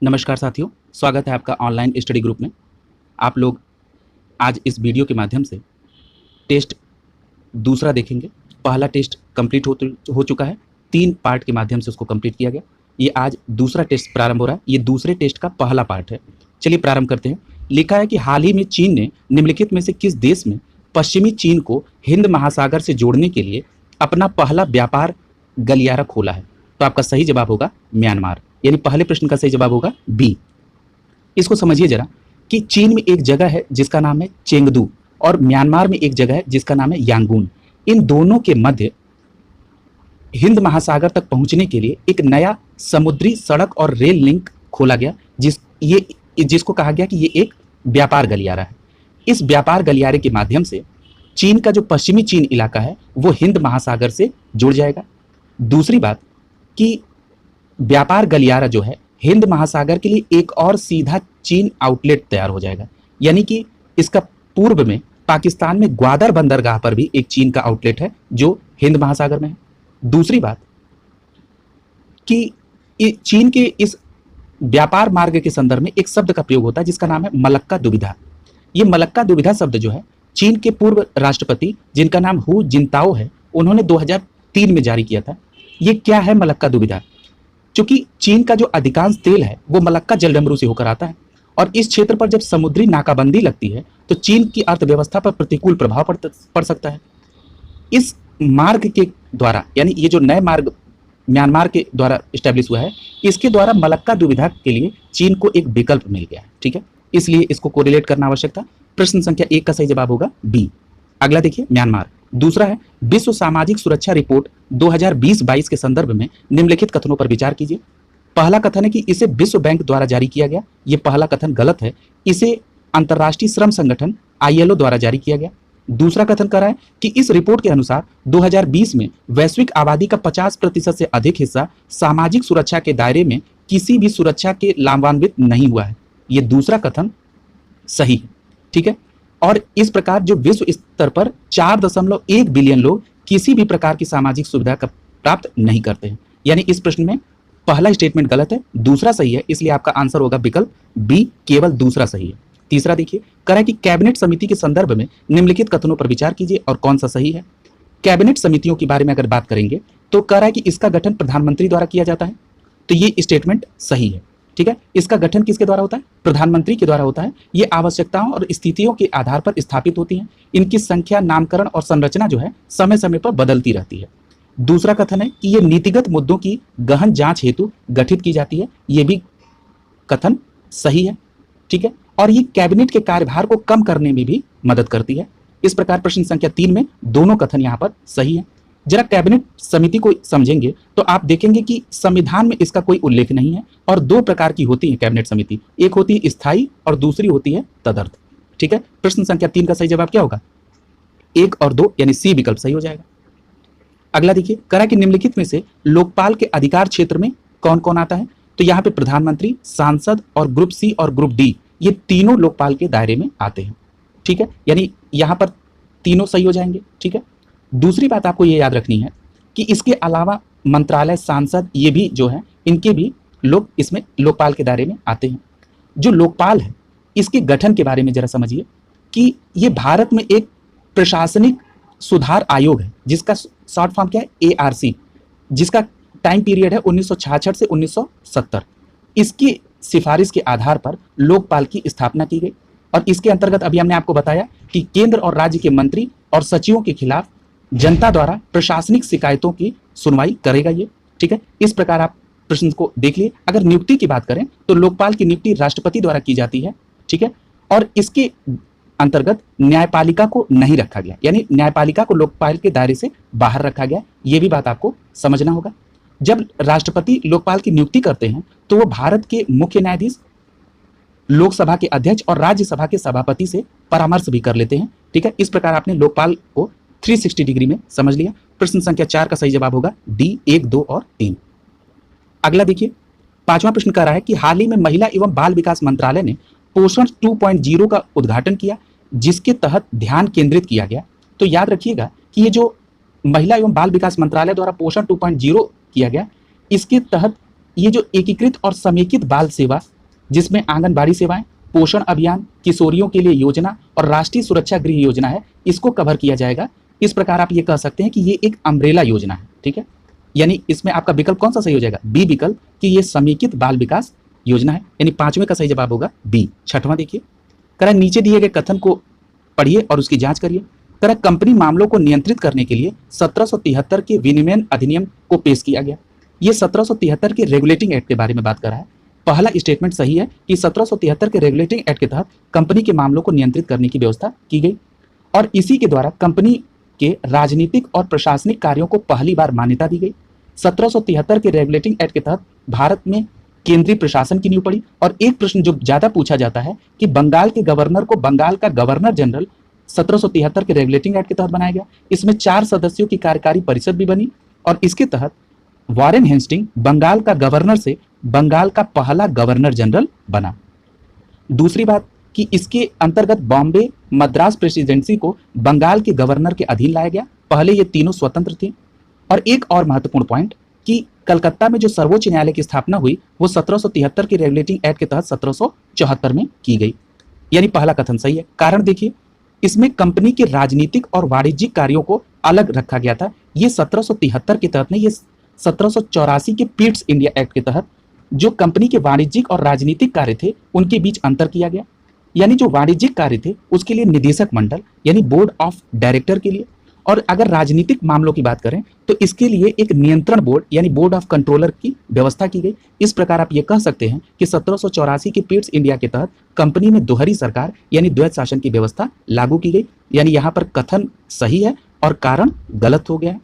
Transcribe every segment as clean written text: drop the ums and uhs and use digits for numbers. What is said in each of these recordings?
नमस्कार साथियों, स्वागत है आपका ऑनलाइन स्टडी ग्रुप में। आप लोग आज इस वीडियो के माध्यम से टेस्ट दूसरा देखेंगे। पहला टेस्ट कंप्लीट हो चुका है, 3 पार्ट के माध्यम से उसको कंप्लीट किया गया। ये आज दूसरा टेस्ट प्रारंभ हो रहा है। ये दूसरे टेस्ट का पहला पार्ट है। चलिए प्रारंभ करते हैं। लिखा है कि हाल ही में चीन ने निम्नलिखित में से किस देश में पश्चिमी चीन को हिंद महासागर से जोड़ने के लिए अपना पहला व्यापार गलियारा खोला है? तो आपका सही जवाब होगा म्यांमार, यानी पहले प्रश्न का सही जवाब होगा बी। इसको समझिए जरा कि चीन में एक जगह है जिसका नाम है चेंगदू और म्यांमार में एक जगह है जिसका नाम है यांगून। इन दोनों के मध्य हिंद महासागर तक पहुंचने के लिए एक नया समुद्री सड़क और रेल लिंक खोला गया, जिसको कहा गया कि ये एक व्यापार गलियारा है। इस व्यापार गलियारे के माध्यम से चीन का जो पश्चिमी चीन इलाका है वो हिंद महासागर से जुड़ जाएगा। दूसरी बात कि व्यापार गलियारा जो है हिंद महासागर के लिए एक और सीधा चीन आउटलेट तैयार हो जाएगा, यानी कि इसका पूर्व में पाकिस्तान में ग्वादर बंदरगाह पर भी एक चीन का आउटलेट है जो हिंद महासागर में है। दूसरी बात कि चीन के इस व्यापार मार्ग के संदर्भ में एक शब्द का प्रयोग होता है जिसका नाम है मलक्का दुविधा। ये मलक्का दुविधा शब्द जो है चीन के पूर्व राष्ट्रपति जिनका नाम हु जिनताओ है, उन्होंने 2003 में जारी किया था। ये क्या है मलक्का दुविधा? क्योंकि चीन का जो अधिकांश तेल है वो मलक्का जलडमरू से होकर आता है और इस क्षेत्र पर जब समुद्री नाकाबंदी लगती है तो चीन की अर्थव्यवस्था पर प्रतिकूल प्रभाव पड़ सकता है। इस मार्ग के द्वारा, यानी ये जो नए मार्ग म्यांमार के द्वारा स्टैब्लिश हुआ है, इसके द्वारा मलक्का दुविधा के लिए चीन को एक विकल्प मिल गया है। ठीक है, इसलिए इसको कोरिलेट करना आवश्यक था। प्रश्न संख्या 1 का सही जवाब होगा बी। अगला देखिए म्यांमार। दूसरा है विश्व सामाजिक सुरक्षा रिपोर्ट 2020-22 के संदर्भ में निम्नलिखित कथनों पर विचार कीजिए। पहला कथन है कि इसे विश्व बैंक द्वारा जारी किया गया। यह पहला कथन गलत है, इसे अंतर्राष्ट्रीय श्रम संगठन ILO द्वारा जारी किया गया। दूसरा कथन कर रहा है कि इस रिपोर्ट के अनुसार 2020 में वैश्विक आबादी का 50% से अधिक हिस्सा सामाजिक सुरक्षा के दायरे में किसी भी सुरक्षा के लाभान्वित नहीं हुआ है। यह दूसरा कथन सही है। ठीक है, और इस प्रकार जो विश्व स्तर पर 4.1 बिलियन लोग किसी भी प्रकार की सामाजिक सुविधा का प्राप्त नहीं करते हैं, यानी इस प्रश्न में पहला स्टेटमेंट गलत है, दूसरा सही है, इसलिए आपका आंसर होगा विकल्प बी, केवल दूसरा सही है। तीसरा देखिए, कह रहा है कि कैबिनेट समिति के संदर्भ में निम्नलिखित कथनों पर विचार कीजिए और कौन सा सही है। कैबिनेट समितियों के बारे में अगर बात करेंगे तो कह रहा है कि इसका गठन प्रधानमंत्री द्वारा किया जाता है, तो ये स्टेटमेंट सही है। ठीक है, इसका गठन किसके द्वारा होता है? प्रधानमंत्री के द्वारा होता है। ये आवश्यकताओं और स्थितियों के आधार पर स्थापित होती हैं। इनकी संख्या, नामकरण और संरचना जो है समय समय पर बदलती रहती है। दूसरा कथन है कि ये नीतिगत मुद्दों की गहन जांच हेतु गठित की जाती है। ये भी कथन सही है। ठीक है, और ये कैबिनेट के कार्यभार को कम करने में भी मदद करती है। इस प्रकार प्रश्न संख्या 3 में दोनों कथन यहाँ पर सही है। जरा कैबिनेट समिति को समझेंगे तो आप देखेंगे कि संविधान में इसका कोई उल्लेख नहीं है और 2 प्रकार की होती है कैबिनेट समिति, एक होती है स्थायी और दूसरी होती है तदर्थ। ठीक है, प्रश्न संख्या 3 का सही जवाब क्या होगा? 1 और 2, यानी सी विकल्प सही हो जाएगा। अगला देखिए, करा कि निम्नलिखित में से लोकपाल के अधिकार क्षेत्र में कौन कौन आता है? तो यहाँ पे प्रधानमंत्री, सांसद और ग्रुप सी और ग्रुप डी, ये तीनों लोकपाल के दायरे में आते हैं। ठीक है, यानी यहाँ पर तीनों सही हो जाएंगे। ठीक है, दूसरी बात आपको ये याद रखनी है कि इसके अलावा मंत्रालय, सांसद, ये भी जो है इनके भी लोग इसमें लोकपाल के दायरे में आते हैं। जो लोकपाल है इसके गठन के बारे में जरा समझिए कि ये भारत में एक प्रशासनिक सुधार आयोग है जिसका शॉर्ट फॉर्म क्या है? ARC, जिसका टाइम पीरियड है 1966 से 1970। इसकी सिफारिश के आधार पर लोकपाल की स्थापना की गई और इसके अंतर्गत अभी हमने आपको बताया कि केंद्र और राज्य के मंत्री और सचिवों के खिलाफ जनता द्वारा प्रशासनिक शिकायतों की सुनवाई करेगा ये। ठीक है, इस प्रकार आप प्रश्न को देख लिए। अगर नियुक्ति की बात करें तो लोकपाल की नियुक्ति राष्ट्रपति द्वारा की जाती है। ठीक है, और इसके अंतर्गत न्यायपालिका को नहीं रखा गया, यानी न्यायपालिका को लोकपाल के दायरे से बाहर रखा गया। ये भी बात आपको समझना होगा। जब राष्ट्रपति लोकपाल की नियुक्ति करते हैं तो वो भारत के मुख्य न्यायाधीश, लोकसभा के अध्यक्ष और राज्यसभा के सभापति से परामर्श भी कर लेते हैं। ठीक है, इस प्रकार आपने लोकपाल को 360 डिग्री में समझ लिया। प्रश्न संख्या 4 का सही जवाब होगा डी, 1, 2 और 3। अगला देखिए, 5वां प्रश्न कह रहा है कि हाल ही में महिला एवं बाल विकास मंत्रालय ने पोषण 2.0 का उद्घाटन किया, जिसके तहत ध्यान केंद्रित किया गया। तो याद रखिएगा कि ये जो महिला एवं बाल विकास मंत्रालय द्वारा पोषण 2.0 किया गया, इसके तहत ये जो एकीकृत और समेकित बाल सेवा, जिसमें आंगनबाड़ी सेवाएं, पोषण अभियान, किशोरियों के लिए योजना और राष्ट्रीय सुरक्षा गृह योजना है, इसको कवर किया जाएगा। इस प्रकार आप ये कह सकते हैं कि ये एक अम्ब्रेला योजना है, ठीक है। यानी इसमें आपका विकल्प कौन सा सही हो जाएगा? बी विकल्प, कि ये समेकित बाल विकास योजना है, यानी 5वें का सही जवाब होगा बी। 6वां देखिए, कह रहा नीचे दिए गए कथन को पढ़िए और उसकी जांच करिए। कह रहा कंपनी मामलों को नियंत्रित करने के लिए 1773 के विनियमन अधिनियम को पेश किया गया। ये 1773 के रेगुलेटिंग एक्ट के बारे में बात कर रहा है। पहला स्टेटमेंट सही है कि 1773 के रेगुलेटिंग एक्ट के तहत कंपनी के मामलों को नियंत्रित करने की व्यवस्था की गई और इसी के द्वारा कंपनी के राजनीतिक और प्रशासनिक कार्यों को पहली बार मान्यता दी गई। 1773 के रेगुलेटिंग एक्ट के तहत भारत में केंद्रीय प्रशासन की नींव पड़ी। और एक प्रश्न जो ज्यादा पूछा जाता है कि बंगाल के गवर्नर को बंगाल का गवर्नर जनरल 1773 के रेगुलेटिंग एक्ट के तहत बनाया गया। इसमें 4 सदस्यों की कार्यकारी परिषद भी बनी और इसके तहत वॉरेन हेस्टिंग बंगाल का गवर्नर से बंगाल का पहला गवर्नर जनरल बना। दूसरी बात कि इसके अंतर्गत बॉम्बे मद्रास प्रेसिडेंसी को बंगाल के गवर्नर के अधीन लाया गया। पहले ये तीनों स्वतंत्र थे। और एक और महत्वपूर्ण पॉइंट कि कलकत्ता में जो सर्वोच्च न्यायालय की स्थापना हुई वो 1773 के रेगुलेटिंग एक्ट के तहत 1774 में की गई। यानी पहला कथन सही है। कारण देखिए, इसमें कंपनी के राजनीतिक और वाणिज्यिक कार्यों को अलग रखा गया था। ये 1773 के तहत नहीं, ये 1784 के पीट्स इंडिया एक्ट के तहत जो कंपनी के वाणिज्यिक और राजनीतिक कार्य थे उनके बीच अंतर किया गया। यानी जो वाणिज्यिक कार्य थे उसके लिए निदेशक मंडल यानी बोर्ड ऑफ डायरेक्टर के लिए, और अगर राजनीतिक मामलों की बात करें तो इसके लिए एक नियंत्रण बोर्ड यानी बोर्ड ऑफ कंट्रोलर की व्यवस्था की गई। इस प्रकार आप ये कह सकते हैं कि 1784 के पीट्स इंडिया के तहत कंपनी में दोहरी सरकार यानी द्वैत शासन की व्यवस्था लागू की गई। यानी यहाँ पर कथन सही है और कारण गलत हो गया है,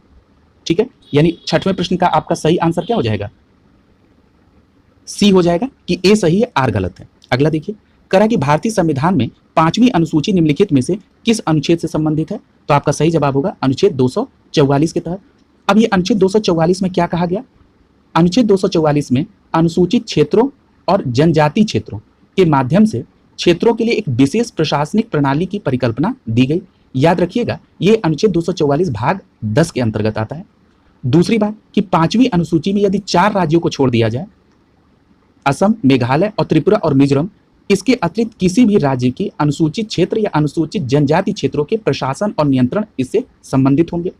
ठीक है। यानी 6वें प्रश्न का आपका सही आंसर क्या हो जाएगा? सी हो जाएगा कि ए सही है, आर गलत है। अगला देखिए, करा कि भारतीय संविधान में 5वीं अनुसूची निम्नलिखित में से किस अनुच्छेद से संबंधित है? तो आपका सही जवाब होगा अनुच्छेद 244 के तहत। अब ये अनुच्छेद 244 में क्या कहा गया? अनुच्छेद 244 में अनुसूचित क्षेत्रों और जनजाति क्षेत्रों के माध्यम से क्षेत्रों के लिए एक विशेष प्रशासनिक प्रणाली की परिकल्पना दी गई। याद रखिएगा, ये अनुच्छेद 244 भाग 10 के अंतर्गत आता है। दूसरी बात कि 5वीं अनुसूची में यदि 4 राज्यों को छोड़ दिया जाए, असम, मेघालय और त्रिपुरा और मिजोरम, इसके अतिरिक्त किसी भी राज्य के अनुसूचित क्षेत्र या अनुसूचित जनजाति क्षेत्रों के प्रशासन और नियंत्रण इससे संबंधित होंगे।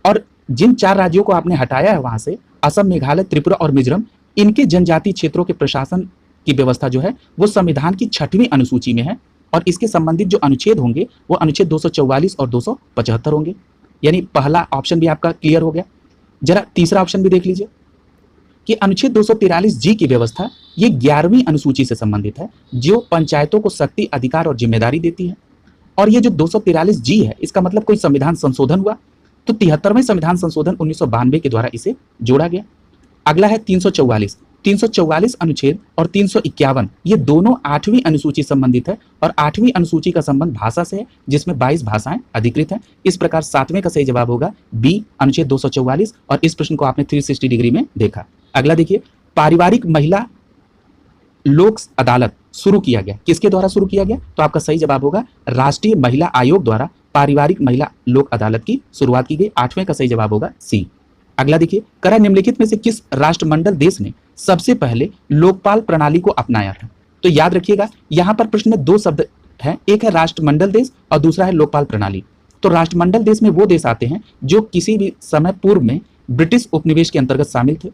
और जिन 4 राज्यों को आपने हटाया है वहां से, असम, मेघालय, त्रिपुरा और मिजोरम, इनके जनजाति क्षेत्रों के प्रशासन की व्यवस्था जो है वो संविधान की 6वीं अनुसूची में है और इसके संबंधित जो अनुच्छेद होंगे वो अनुच्छेद 244 और 275 होंगे। यानी पहला ऑप्शन भी आपका क्लियर हो गया। जरा तीसरा ऑप्शन भी देख लीजिए कि अनुच्छेद 243 जी की व्यवस्था ये 11वीं अनुसूची से संबंधित है जो पंचायतों को शक्ति, अधिकार और जिम्मेदारी देती है। और ये जो 243 जी है इसका मतलब कोई संविधान संशोधन हुआ तो 73वें संविधान संशोधन 1992 के द्वारा इसे जोड़ा गया। अगला है 344 अनुच्छेद और 351, ये दोनों 8वीं अनुसूची संबंधित है और 8वीं अनुसूची का संबंध भाषा से है जिसमें 22 भाषाएं अधिकृत हैं। इस प्रकार 7वें का सही जवाब होगा बी अनुच्छेद 244 और इस प्रश्न को आपने 360 डिग्री में देखा। अगला देखिए, पारिवारिक महिला लोक अदालत शुरू किया गया, किसके द्वारा शुरू किया गया? तो आपका सही जवाब होगा राष्ट्रीय महिला आयोग द्वारा पारिवारिक महिला लोक अदालत की शुरुआत की गई। 8वें का सही जवाब होगा सी। अगला देखिए, करा निम्नलिखित में से किस राष्ट्रमंडल देश ने सबसे पहले लोकपाल प्रणाली को अपनाया था? तो याद रखिएगा यहां पर प्रश्न में 2 शब्द हैं, एक है राष्ट्रमंडल देश और दूसरा है लोकपाल प्रणाली। तो राष्ट्रमंडल देश में वो देश आते हैं जो किसी भी समय पूर्व में ब्रिटिश उपनिवेश के अंतर्गत शामिल थे।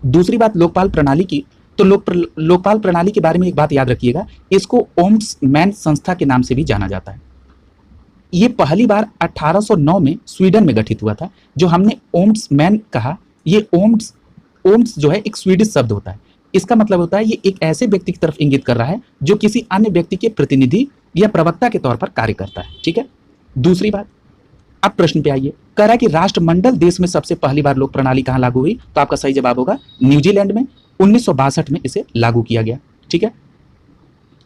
दूसरी बात लोकपाल प्रणाली की, तो लोकपाल प्रणाली के बारे में एक बात याद रखिएगा, इसको ओम्ब्ड्समैन संस्था के नाम से भी जाना जाता है। ये पहली बार 1809 में स्वीडन में गठित हुआ था। जो हमने ओम्ब्ड्समैन कहा, ये ओम्ब्ड्स जो है एक स्वीडिश शब्द होता है। इसका मतलब होता है ये एक ऐसे व्यक्ति की तरफ इंगित कर रहा है जो किसी अन्य व्यक्ति के प्रतिनिधि या प्रवक्ता के तौर पर कार्य करता है, ठीक है। दूसरी बात, अब प्रश्न पे आइए, कह रहा है कि राष्ट्रमंडल देश में सबसे पहली बार लोक प्रणाली कहां लागू हुई? तो आपका सही जवाब होगा न्यूजीलैंड में 1962 में इसे लागू किया गया, ठीक है।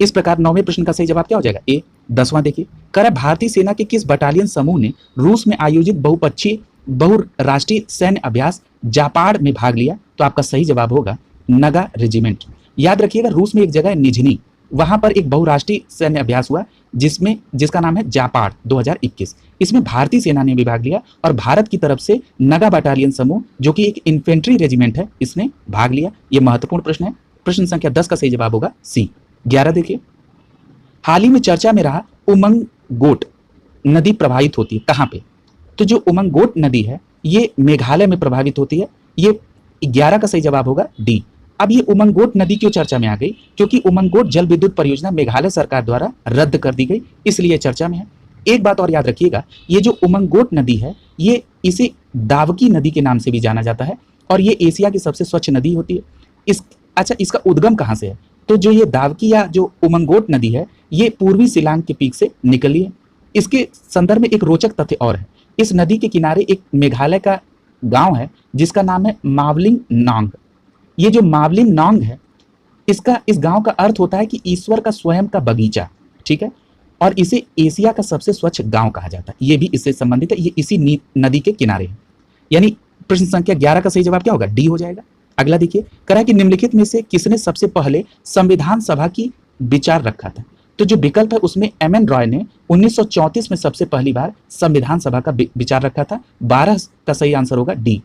इस प्रकार 9वें प्रश्न का सही जवाब क्या हो जाएगा? ए। 10वां देखिए, कह रहा है भारतीय सेना के किस बटालियन समूह ने रूस में आयोजित बहुराष्ट्रीय सैन्य अभ्यास जापाड़ में भाग लिया? तो आपका सही जवाब होगा नगा रेजिमेंट। याद रखिएगा रूस में एक जगह है निझनी, वहां पर एक बहुराष्ट्रीय सैन्य अभ्यास हुआ जिसका नाम है जापाड़ 2021। इसमें भारतीय सेना ने भी भाग लिया और भारत की तरफ से नगा बटालियन समूह जो कि एक इन्फेंट्री रेजिमेंट है, इसने भाग लिया। ये महत्वपूर्ण प्रश्न है। प्रश्न संख्या 10 का सही जवाब होगा सी। 11 देखिए, हाल ही में चर्चा में रहा उमंग गोट नदी प्रभावित होती है कहां पे? तो जो उमंग गोट नदी है ये मेघालय में प्रभावित होती है। ये 11 का सही जवाब होगा डी। अब ये उमंगोट नदी क्यों चर्चा में आ गई? क्योंकि उमंगोट जल विद्युत परियोजना मेघालय सरकार द्वारा रद्द कर दी गई, इसलिए चर्चा में है। एक बात और याद रखिएगा, ये जो उमंगोट नदी है ये इसे दावकी नदी के नाम से भी जाना जाता है और ये एशिया की सबसे स्वच्छ नदी होती है। अच्छा, इसका उद्गम कहाँ से है? तो जो ये दावकी या जो उमंगोट नदी है ये पूर्वी सिलांग के पीक से निकली है। इसके संदर्भ में एक रोचक तथ्य और है। इस नदी के किनारे एक मेघालय का गांव है जिसका नाम है मावलिंग नोंग। ये जो मावलिंग नोंग है इस गांव का अर्थ होता है कि ईश्वर का स्वयं का बगीचा, ठीक है, और इसे एशिया का सबसे स्वच्छ गांव कहा जाता है। ये भी इससे संबंधित है, ये इसी नदी के किनारे है। यानी प्रश्न संख्या 11 का सही जवाब क्या होगा? डी हो जाएगा। अगला देखिए, कह रहा है कि निम्नलिखित में से किसने सबसे पहले संविधान सभा की विचार रखा था? तो जो विकल्प है उसमें एम.एन. रॉय ने 1934 में सबसे पहली बार संविधान सभा का विचार रखा था। 12 का सही आंसर होगा डी।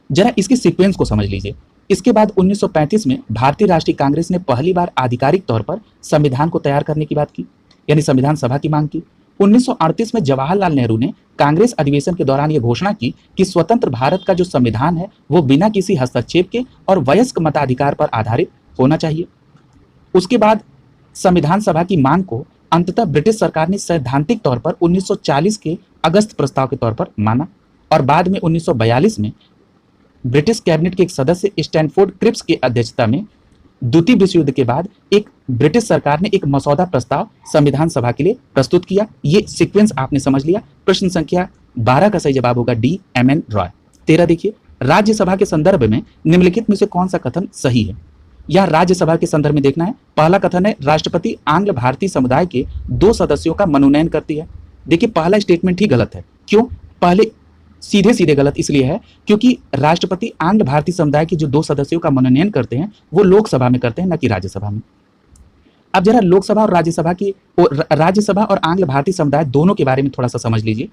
जरा इसकी सीक्वेंस को समझ लीजिए। इसके बाद 1935 में भारतीय राष्ट्रीय कांग्रेस ने पहली बार आधिकारिक तौर पर संविधान को तैयार करने की बात की, यानी संविधान सभा की मांग की। 1938 में जवाहरलाल नेहरू ने कांग्रेस अधिवेशन के दौरान यह घोषणा की कि स्वतंत्र भारत का जो संविधान है वो बिना किसी हस्तक्षेप के और वयस्क मताधिकार पर आधारित होना चाहिए। उसके बाद संविधान सभा की मांग को अंततः ब्रिटिश सरकार ने सैद्धांतिक तौर पर 1940 के अगस्त प्रस्ताव के तौर पर माना और बाद में 1942 में ब्रिटिश कैबिनेट के एक सदस्य स्टैनफोर्ड क्रिप्स की अध्यक्षता में द्वितीय विश्व युद्ध के बाद एक ब्रिटिश सरकार ने एक मसौदा प्रस्ताव संविधान सभा के लिए प्रस्तुत किया। ये सीक्वेंस आपने समझ लिया। प्रश्न संख्या 12 का सही जवाब होगा डी, एम.एन. रॉय। 13 देखिए, राज्यसभा के संदर्भ में निम्नलिखित में से कौन सा कथन सही है? यह राज्यसभा के संदर्भ में देखना है। पहला कथन है राष्ट्रपति आंग्ल भारतीय समुदाय के 2 सदस्यों का मनोनयन करती है। देखिए पहला स्टेटमेंट ही गलत है। क्यों? पहले सीधे गलत इसलिए है क्योंकि राष्ट्रपति आंग्ल भारतीय समुदाय के जो 2 सदस्यों का मनोनयन करते हैं वो लोकसभा में करते हैं, न कि राज्यसभा में। अब जरा लोकसभा और राज्यसभा और आंग्ल भारतीय समुदाय दोनों के बारे में थोड़ा सा समझ लीजिए।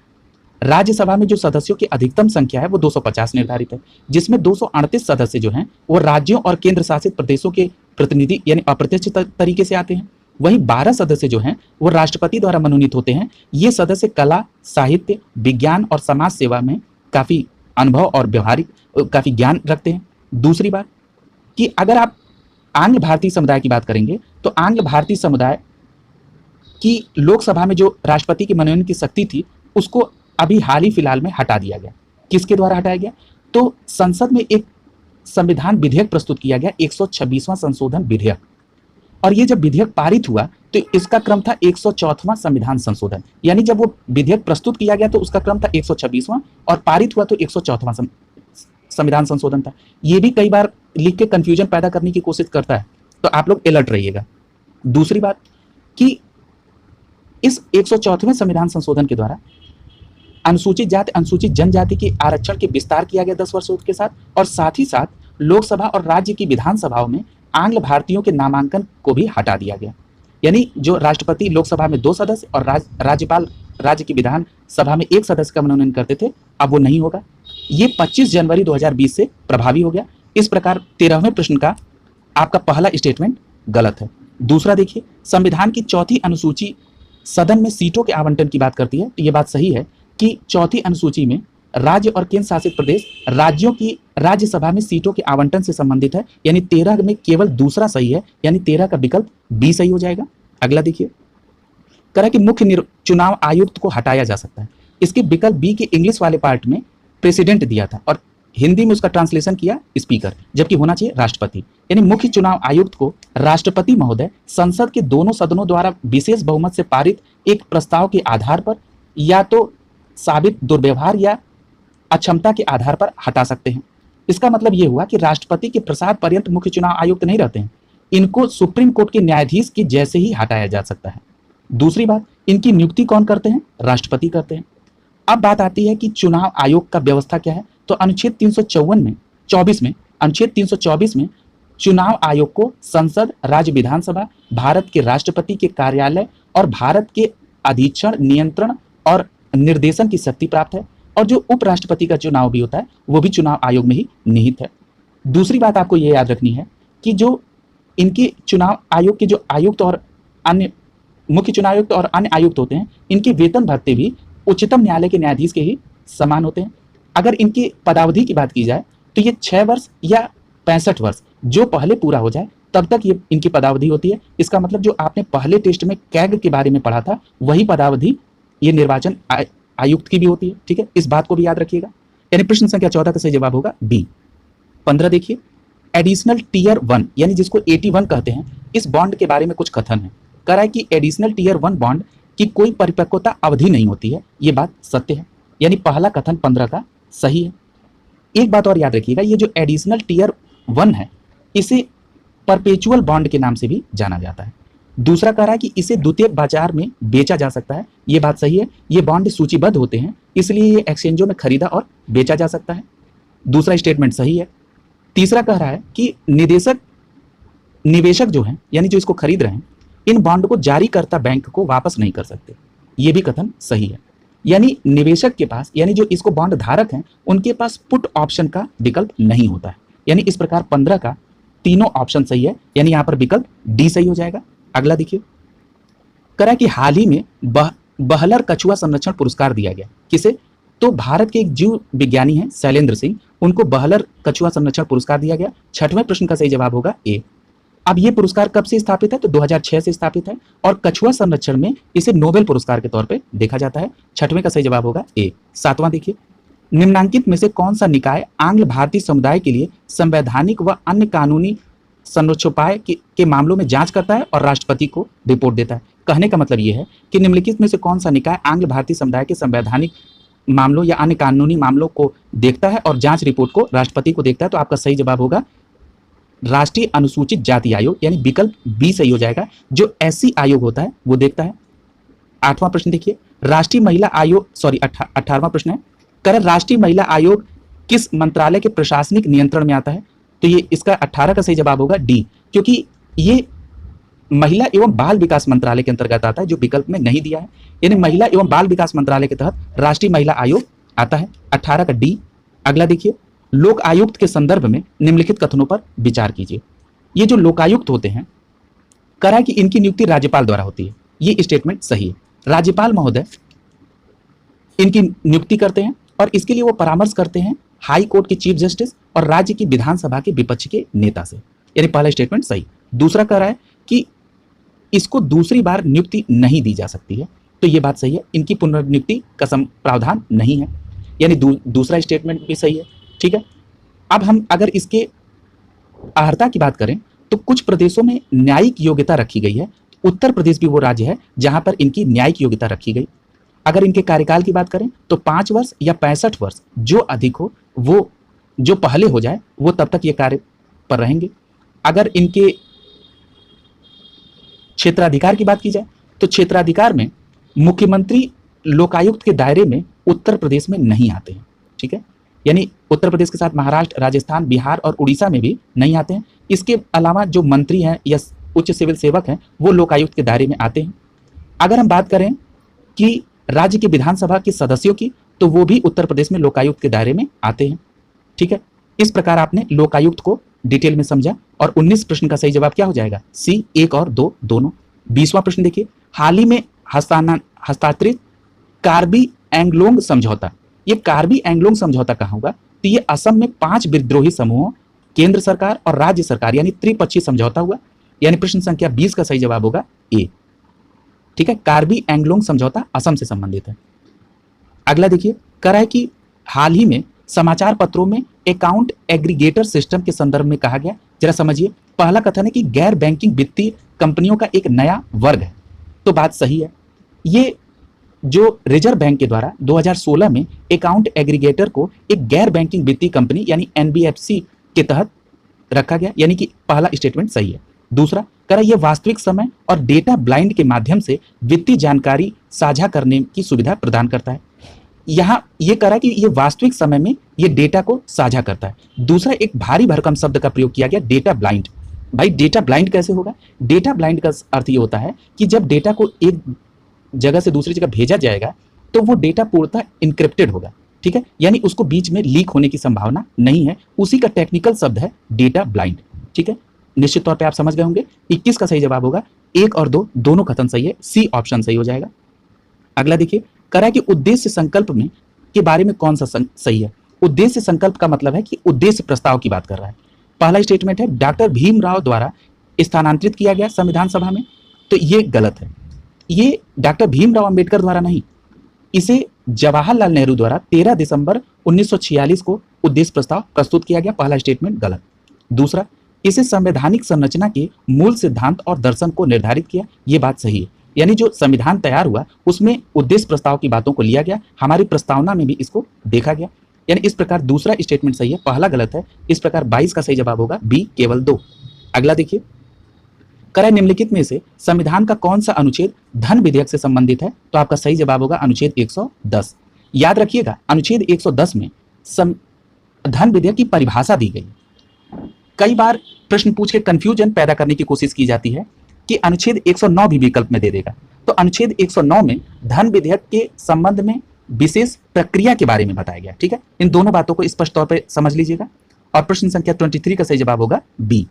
राज्यसभा में जो सदस्यों की अधिकतम संख्या है वो 250 निर्धारित है, जिसमें 238 सदस्य जो हैं वो राज्यों और केंद्र शासित प्रदेशों के प्रतिनिधि यानी अप्रत्यक्ष तरीके से आते हैं। वहीं 12 सदस्य जो हैं वो राष्ट्रपति द्वारा मनोनीत होते हैं। ये सदस्य कला, साहित्य, विज्ञान और समाज सेवा में काफी अनुभव और व्यवहारिक काफी ज्ञान रखते हैं। दूसरी बात कि अगर आप आंग्ल भारतीय समुदाय की बात करेंगे तो आंग्ल भारतीय समुदाय की लोकसभा में जो राष्ट्रपति की मनोनयन की शक्ति थी उसको अभी हाल ही फिलहाल में हटा दिया गया। किसके द्वारा हटाया गया? तो संसद में एक संविधान विधेयक प्रस्तुत किया गया, 126वां संशोधन विधेयक, और ये जब विधेयक पारित हुआ तो इसका क्रम था 104वां संविधान संशोधन। यानी जब वो विधेयक प्रस्तुत किया गया तो उसका क्रम था 126वां और पारित हुआ तो 104वां संविधान संशोधन था। ये भी कई बार लिख के कंफ्यूजन पैदा करने की कोशिश करता है, तो आप लोग अलर्ट रहिएगा। दूसरी बात कि इस 104वें संविधान संशोधन के द्वारा अनुसूचित जाति अनुसूचित जनजाति के आरक्षण के विस्तार किया गया 10 वर्षों के साथ, और साथ ही साथ लोकसभा और राज्य की विधानसभाओं में आंग्ल भारतीयों के नामांकन को भी हटा दिया गया। यानी जो राष्ट्रपति लोकसभा में 2 सदस्य और राज्यपाल राज्य की विधान सभा में 1 सदस्य का मनोनयन करते थे, अब वो नहीं होगा। ये 25 जनवरी 2020 से प्रभावी हो गया। इस प्रकार 13वें प्रश्न का आपका पहला स्टेटमेंट गलत है। दूसरा देखिए, संविधान की 4थी अनुसूची सदन में सीटों के आवंटन की बात करती है, तो ये बात सही है कि 4थी अनुसूची में राज्य और केंद्र शासित प्रदेश राज्यों की राज्यसभा में सीटों के आवंटन से संबंधित है। यानी 13 में केवल दूसरा सही है, यानी 13 का विकल्प बी सही हो जाएगा। अगला देखिए, कह रहा है कि मुख्य चुनाव आयुक्त को हटाया जा सकता है। इसके विकल्प बी के इंग्लिश वाले पार्ट में प्रेसिडेंट दिया था और हिंदी में उसका ट्रांसलेशन किया स्पीकर, जबकि होना चाहिए राष्ट्रपति। यानी मुख्य चुनाव आयुक्त को राष्ट्रपति महोदय संसद के दोनों सदनों द्वारा विशेष बहुमत से पारित एक प्रस्ताव के आधार पर या तो साबित दुर्व्यवहार या अक्षमता के आधार पर हटा सकते हैं। इसका मतलब यह हुआ कि राष्ट्रपति के प्रसाद पर्यंत मुख्य चुनाव आयुक्त नहीं रहते हैं, इनको सुप्रीम कोर्ट के न्यायाधीश के जैसे ही हटाया जा सकता है। दूसरी बात, इनकी नियुक्ति कौन करते हैं? राष्ट्रपति करते हैं। अब बात आती है कि चुनाव आयोग का व्यवस्था क्या है। तो अनुच्छेद 324 में अनुच्छेद 324 में चुनाव आयोग को संसद, राज्य विधानसभा, भारत के राष्ट्रपति के कार्यालय और भारत के अधीक्षण, नियंत्रण और निर्देशन की शक्ति प्राप्त है। और जो उपराष्ट्रपति का चुनाव भी होता है वो भी चुनाव आयोग में ही निहित है। दूसरी बात आपको ये याद रखनी है कि जो इनके चुनाव आयोग के जो आयुक्त और अन्य मुख्य चुनाव आयुक्त और अन्य आयुक्त होते हैं, इनके वेतन भत्ते भी उच्चतम न्यायालय के न्यायाधीश के ही समान होते हैं। अगर इनकी पदावधि की बात की जाए तो ये 6 वर्ष या 65 वर्ष जो पहले पूरा हो जाए तब तक ये इनकी पदावधि होती है। इसका मतलब जो आपने पहले टेस्ट में कैग के बारे में पढ़ा था वही पदावधि ये निर्वाचन आयुक्त की भी होती है। ठीक है, इस बात को भी याद रखिएगा। यानी प्रश्न संख्या 14 का सही जवाब होगा बी। 15 देखिए, एडिशनल टियर 1 यानी जिसको 81 कहते हैं, इस बॉन्ड के बारे में कुछ कथन है। कह रहा है कि एडिशनल टियर 1 बॉन्ड की कोई परिपक्वता अवधि नहीं होती है। ये बात सत्य है, यानी पहला कथन 15 का सही है। एक बात और याद रखिएगा, ये जो एडिशनल टियर 1 है इसे परपेचुअल बॉन्ड के नाम से भी जाना जाता है। दूसरा कह रहा है कि इसे द्वितीयक बाजार में बेचा जा सकता है। ये बात सही है, ये बॉन्ड सूचीबद्ध होते हैं इसलिए ये एक्सचेंजों में खरीदा और बेचा जा सकता है। दूसरा स्टेटमेंट सही है। तीसरा कह रहा है कि निवेशक जो हैं यानी जो इसको खरीद रहे हैं, इन बॉन्ड को जारीकर्ता बैंक को वापस नहीं कर सकते। ये भी कथन सही है, यानी निवेशक के पास यानी जो इसको बॉन्ड धारक हैं उनके पास पुट ऑप्शन का विकल्प नहीं होता है। यानी इस प्रकार 15 का तीनों ऑप्शन सही है, यानी यहां पर विकल्प डी सही हो जाएगा। अगला देखिए, करा कि हाल ही में बहलर कछुआ संरक्षण पुरस्कार दिया गया। किसे? तो भारत के एक जीव विज्ञानी हैं शैलेंद्र सिंह, उनको बहलर कछुआ संरक्षण पुरस्कार दिया गया। 6वें प्रश्न का सही जवाब होगा ए। अब ये पुरस्कार कब से स्थापित है? तो 2006 से स्थापित है और कछुआ संरक्षण में इसे नोबेल पुरस्कार के तौर पे देखा जाता है। 6वें का सही जवाब होगा ए। 7वां देखिए, निम्नांकित में से कौन सा निकाय आंग्ल भारतीय समुदाय के लिए संवैधानिक व अन्य कानूनी संरक्षोपाय के मामलों में जांच करता है और राष्ट्रपति को रिपोर्ट देता है? कहने का मतलब ये है कि निम्नलिखित में से कौन सा निकाय आंग्ल भारतीय समुदाय के संवैधानिक मामलों या अन्य कानूनी मामलों को देखता है और जांच रिपोर्ट को राष्ट्रपति को देखता है? तो आपका सही जवाब होगा राष्ट्रीय अनुसूचित जाति आयोग, यानी विकल्प बी सही हो जाएगा। जो एससी आयोग होता है वो देखता है। 8वां प्रश्न देखिए, राष्ट्रीय महिला आयोग 18वां प्रश्न है, कर राष्ट्रीय महिला आयोग किस मंत्रालय के प्रशासनिक नियंत्रण में आता है? तो ये इसका 18 का सही जवाब होगा डी, क्योंकि ये महिला एवं बाल विकास मंत्रालय के अंतर्गत आता है, जो विकल्प में नहीं दिया है। यानी महिला एवं बाल विकास मंत्रालय के तहत राष्ट्रीय महिला आयोग आता है। 18 का डी। अगला देखिए, लोक आयुक्त के संदर्भ में निम्नलिखित कथनों पर विचार कीजिए। ये जो लोकायुक्त होते हैं, करा कि इनकी नियुक्ति राज्यपाल द्वारा होती है। ये स्टेटमेंट सही है। राज्यपाल महोदय इनकी नियुक्ति करते हैं और इसके लिए वो परामर्श करते हैं हाई कोर्ट के चीफ जस्टिस और राज्य की विधानसभा के विपक्ष के नेता से। यानी पहला स्टेटमेंट सही। दूसरा कह रहा है कि इसको दूसरी बार नियुक्ति नहीं दी जा सकती है, तो ये बात सही है। इनकी पुनर्नियुक्ति का प्रावधान नहीं है, यानी दूसरा स्टेटमेंट भी सही है। ठीक है, अब हम अगर इसके अर्हता की बात करें तो कुछ प्रदेशों में न्यायिक योग्यता रखी गई है। उत्तर प्रदेश भी वो राज्य है जहां पर इनकी न्यायिक योग्यता रखी गई। अगर इनके कार्यकाल की बात करें तो 5 वर्ष या 65 वर्ष जो अधिक हो, वो जो पहले हो जाए वो तब तक ये कार्य पर रहेंगे। अगर इनके क्षेत्राधिकार की बात की जाए तो क्षेत्राधिकार में मुख्यमंत्री लोकायुक्त के दायरे में उत्तर प्रदेश में नहीं आते हैं। ठीक है, यानी उत्तर प्रदेश के साथ महाराष्ट्र, राजस्थान, बिहार और उड़ीसा में भी नहीं आते हैं। इसके अलावा जो मंत्री हैं या उच्च सिविल सेवक हैं वो लोकायुक्त के दायरे में आते हैं। अगर हम बात करें कि राज्य की विधानसभा के सदस्यों की, तो वो भी उत्तर प्रदेश में लोकायुक्त के दायरे में आते हैं। ठीक है, इस प्रकार आपने लोकायुक्त को डिटेल में समझा और 19 प्रश्न का सही जवाब क्या हो जाएगा? सी, 1 और 2 दोनों। 20वां प्रश्न देखिए, हाल ही में हस्तांतरित कार्बी एंगलोंग समझौता। ये कार्बी एंगलोंग समझौता कहाँ होगा? तो ये असम में 5 विद्रोही समूहों, केंद्र सरकार और राज्य सरकार यानी त्रिपक्षीय समझौता हुआ। यानी प्रश्न संख्या 20 का सही जवाब होगा ए। ठीक है, कार्बी एंगलोंग समझौता असम से संबंधित है। अगला देखिए, कह रहा है कि हाल ही में समाचार पत्रों में अकाउंट एग्रीगेटर सिस्टम के संदर्भ में कहा गया। जरा समझिए, पहला कथन है कि गैर बैंकिंग वित्तीय कंपनियों का एक नया वर्ग है, तो बात सही है। ये जो रिजर्व बैंक के द्वारा 2016 में अकाउंट एग्रीगेटर को एक गैर बैंकिंग वित्तीय कंपनी यानी एनबीएफसी के तहत रखा गया, यानी कि पहला स्टेटमेंट सही है। दूसरा कह रहा है, यह वास्तविक समय और डेटा ब्लाइंड के माध्यम से वित्तीय जानकारी साझा करने की सुविधा प्रदान करता है। यहाँ ये कह रहा है कि ये वास्तविक समय में ये डेटा को साझा करता है। दूसरा, एक भारी भरकम शब्द का प्रयोग किया गया, डेटा ब्लाइंड। भाई डेटा ब्लाइंड कैसे होगा? डेटा ब्लाइंड का अर्थ ये होता है कि जब डेटा को एक जगह से दूसरी जगह भेजा जाएगा तो वो डेटा पूर्णतः इनक्रिप्टेड होगा, ठीक है, यानी उसको बीच में लीक होने की संभावना नहीं है। उसी का टेक्निकल शब्द है डेटा ब्लाइंड, ठीक है। निश्चित तौर पे आप समझ गए होंगे। 21 का सही जवाब होगा 1 और 2 दोनों कथन सही है, सी ऑप्शन सही हो जाएगा। अगला देखिए, करा कि उद्देश्य संकल्प में के बारे में कौन सा सही है? उद्देश्य संकल्प का मतलब है कि उद्देश्य प्रस्ताव की बात कर रहा है। पहला स्टेटमेंट है डॉक्टर भीमराव द्वारा स्थानांतरित किया गया संविधान सभा में, तो ये गलत है। ये डॉक्टर भीमराव अंबेडकर द्वारा नहीं, इसे जवाहरलाल नेहरू द्वारा 13 दिसंबर 1946 को उद्देश्य प्रस्ताव प्रस्तुत किया गया। पहला स्टेटमेंट गलत। दूसरा, इसे संवैधानिक संरचना के मूल सिद्धांत और दर्शन को निर्धारित किया, यह बात सही है। यानी जो संविधान तैयार हुआ उसमें उद्देश्य प्रस्ताव की बातों को लिया गया, हमारी प्रस्तावना में भी इसको देखा गया, यानी इस प्रकार दूसरा स्टेटमेंट सही है, पहला गलत है। इस प्रकार 22 का सही जवाब होगा बी, केवल 2। अगला देखिए, कराए निम्नलिखित में से संविधान का कौन सा अनुच्छेद धन विधेयक से संबंधित है? तो आपका सही जवाब होगा अनुच्छेद 110। याद रखिएगा, अनुच्छेद 110 में धन विधेयक की परिभाषा दी गई। कई बार प्रश्न पूछ के कंफ्यूजन पैदा करने की कोशिश की जाती है कि अनुच्छेद 109 भी विकल्प में दे देगा। तो अनुच्छेद 109 में धन विधेयक के संबंध में विशेष प्रक्रिया के बारे में बताया गया, ठीक है। इन दोनों बातों को स्पष्ट तौर पर समझ लीजिएगा। और प्रश्न संख्या 23 का सही जवाब होगा बी।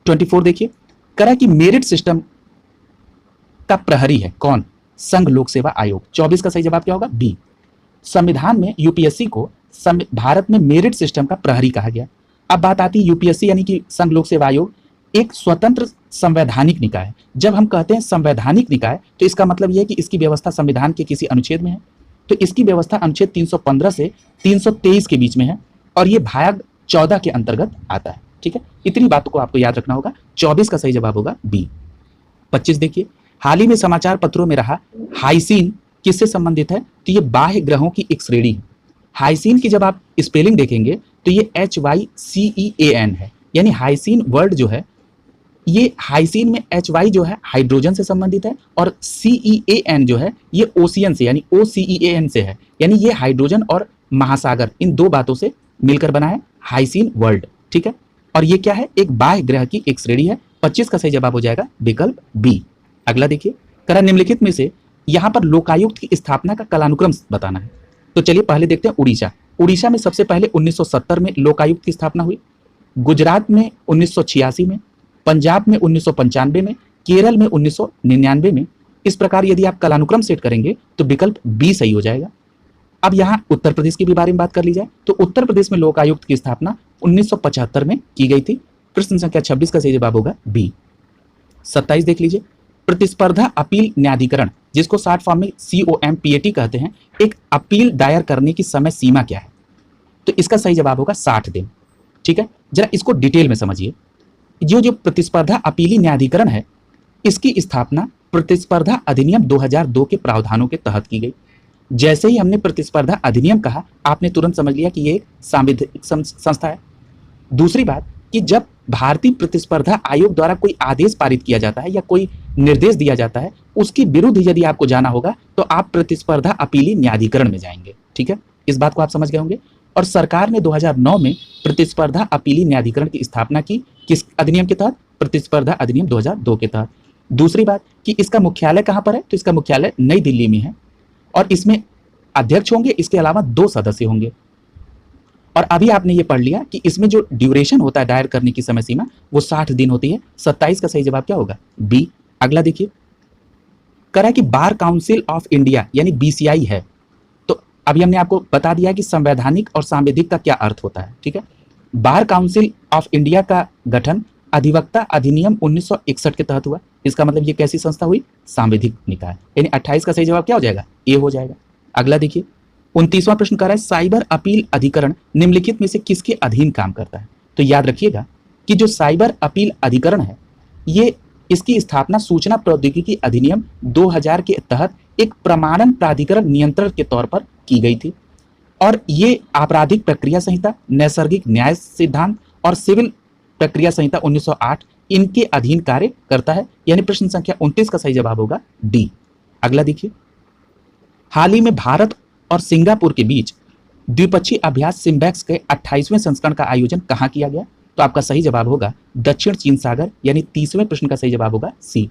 24 देखिए, करा कि मेरिट सिस्टम का प्रहरी है कौन? संघ लोक सेवा आयोग। 24 का सही जवाब क्या होगा? बी। संविधान में यूपीएससी को भारत में मेरिट सिस्टम का प्रहरी कहा गया। अब बात आती है यूपीएससी यानी कि संघ लोक सेवा आयोग एक स्वतंत्र संवैधानिक निकाय है। जब हम कहते हैं संवैधानिक निकाय तो इसका मतलब यह है कि इसकी व्यवस्था संविधान के किसी अनुच्छेद में है। तो इसकी व्यवस्था अनुच्छेद 315 से 323 के बीच में है और ये भाग 14 के अंतर्गत आता है, ठीक है। इतनी बातों को आपको याद रखना होगा। 24 का सही जवाब होगा बी। 25 देखिए, हाल ही में समाचार पत्रों में रहा हाइसीन किससे संबंधित है? तो ये बाह्य ग्रहों की एक श्रेणी है। हाइसीन की जब आप स्पेलिंग देखेंगे तो ये HYCEAN है, यानी हाइसीन वर्ड जो है, ये हाइसीन में HY जो है हाइड्रोजन से संबंधित है और CEAN जो है ये ओशियन से यानी OCEAN से है, यानी ये हाइड्रोजन और महासागर इन दो बातों से मिलकर बना है हाइसीन वर्ल्ड, ठीक है। और ये क्या है? एक बाह्य ग्रह की एक श्रेणी है। 25 का सही जवाब हो जाएगा विकल्प बी। अगला देखिए, करा निम्नलिखित में से यहां पर लोकायुक्त की स्थापना का कालानुक्रम बताना है। तो चलिए पहले देखते हैं उड़ीसा। उड़ीसा में सबसे पहले 1970 में लोकायुक्त की स्थापना हुई, गुजरात में 1986 में, पंजाब में 1995 में, केरल में 1999 में। इस प्रकार यदि आप कालानुक्रम सेट करेंगे तो विकल्प बी सही हो जाएगा। अब यहाँ उत्तर प्रदेश के भी बारे में बात कर ली जाए तो उत्तर प्रदेश में लोकायुक्त की स्थापना 1975 में की गई थी। प्रश्न संख्या 26 का सही जवाब होगा बी। 27 देख लीजिए, प्रतिस्पर्धा अपील न्यायाधिकरण जिसको शॉर्ट फॉर्म में COMPAT कहते हैं, एक अपील दायर करने की समय सीमा क्या है? तो इसका सही जवाब होगा 60 दिन, ठीक है। जरा इसको डिटेल में समझिए। जो प्रतिस्पर्धा अपीली न्यायाधिकरण है इसकी स्थापना प्रतिस्पर्धा अधिनियम 2002 के प्रावधानों के तहत की गई। जैसे ही हमने प्रतिस्पर्धा अधिनियम कहा आपने तुरंत समझ लिया कि ये एक सांविधिक संस्था है। दूसरी बात कि जब भारतीय प्रतिस्पर्धा आयोग द्वारा कोई आदेश पारित किया जाता है या कोई निर्देश दिया जाता है उसके विरुद्ध यदि आपको जाना होगा तो आप प्रतिस्पर्धा अपीली न्यायाधिकरण में जाएंगे, ठीक है। इस बात को आप समझ गए होंगे। और सरकार ने 2009 में प्रतिस्पर्धा अपीली न्यायाधिकरण की स्थापना की, किस अधिनियम के तहत? प्रतिस्पर्धा अधिनियम 2002 के तहत। दूसरी बात कि इसका मुख्यालय कहां पर है? तो इसका मुख्यालय नई दिल्ली में है और इसमें अध्यक्ष होंगे, इसके अलावा 2 सदस्य होंगे। और अभी आपने ये पढ़ लिया कि इसमें जो ड्यूरेशन होता है दायर करने की समय सीमा वो 60 दिन होती है। 27 का सही जवाब क्या होगा? बी। अगला देखिए, करा कि बार काउंसिल ऑफ इंडिया यानी BCI है। तो अभी हमने आपको बता दिया कि संवैधानिक और सांविधिक का क्या अर्थ होता है, ठीक है। बार काउंसिल ऑफ इंडिया का गठन अधिवक्ता अधिनियम 1961 के तहत हुआ। इसका मतलब ये कैसी संस्था हुई? सांविधिक निकाय, यानी 28 का सही जवाब क्या हो जाएगा? ए हो जाएगा। अगला देखिए, 29वां प्रश्न कर रहा है साइबर अपील अधिकरण निम्नलिखित में से किसके अधीन काम करता है? तो याद रखिएगा कि जो साइबर अपील अधिकरण है ये इसकी स्थापना सूचना प्रौद्योगिकी अधिनियम 2000 के तहत एक प्रमाणन प्राधिकरण नियंत्रण के तौर पर की गई थी और ये आपराधिक प्रक्रिया संहिता, नैसर्गिक न्याय सिद्धांत और सिविल प्रक्रिया संहिता 1908 इनके अधीन कार्य करता है, यानी प्रश्न संख्या 29 का सही जवाब होगा डी। अगला देखिए, हाल ही में भारत और सिंगापुर के बीच द्विपक्षीय अभ्यास सिम्बैक्स के 28वें संस्करण का आयोजन कहां किया गया? तो आपका सही जवाब होगा दक्षिण चीन सागर, यानी 30वें प्रश्न का सही जवाब होगा सी।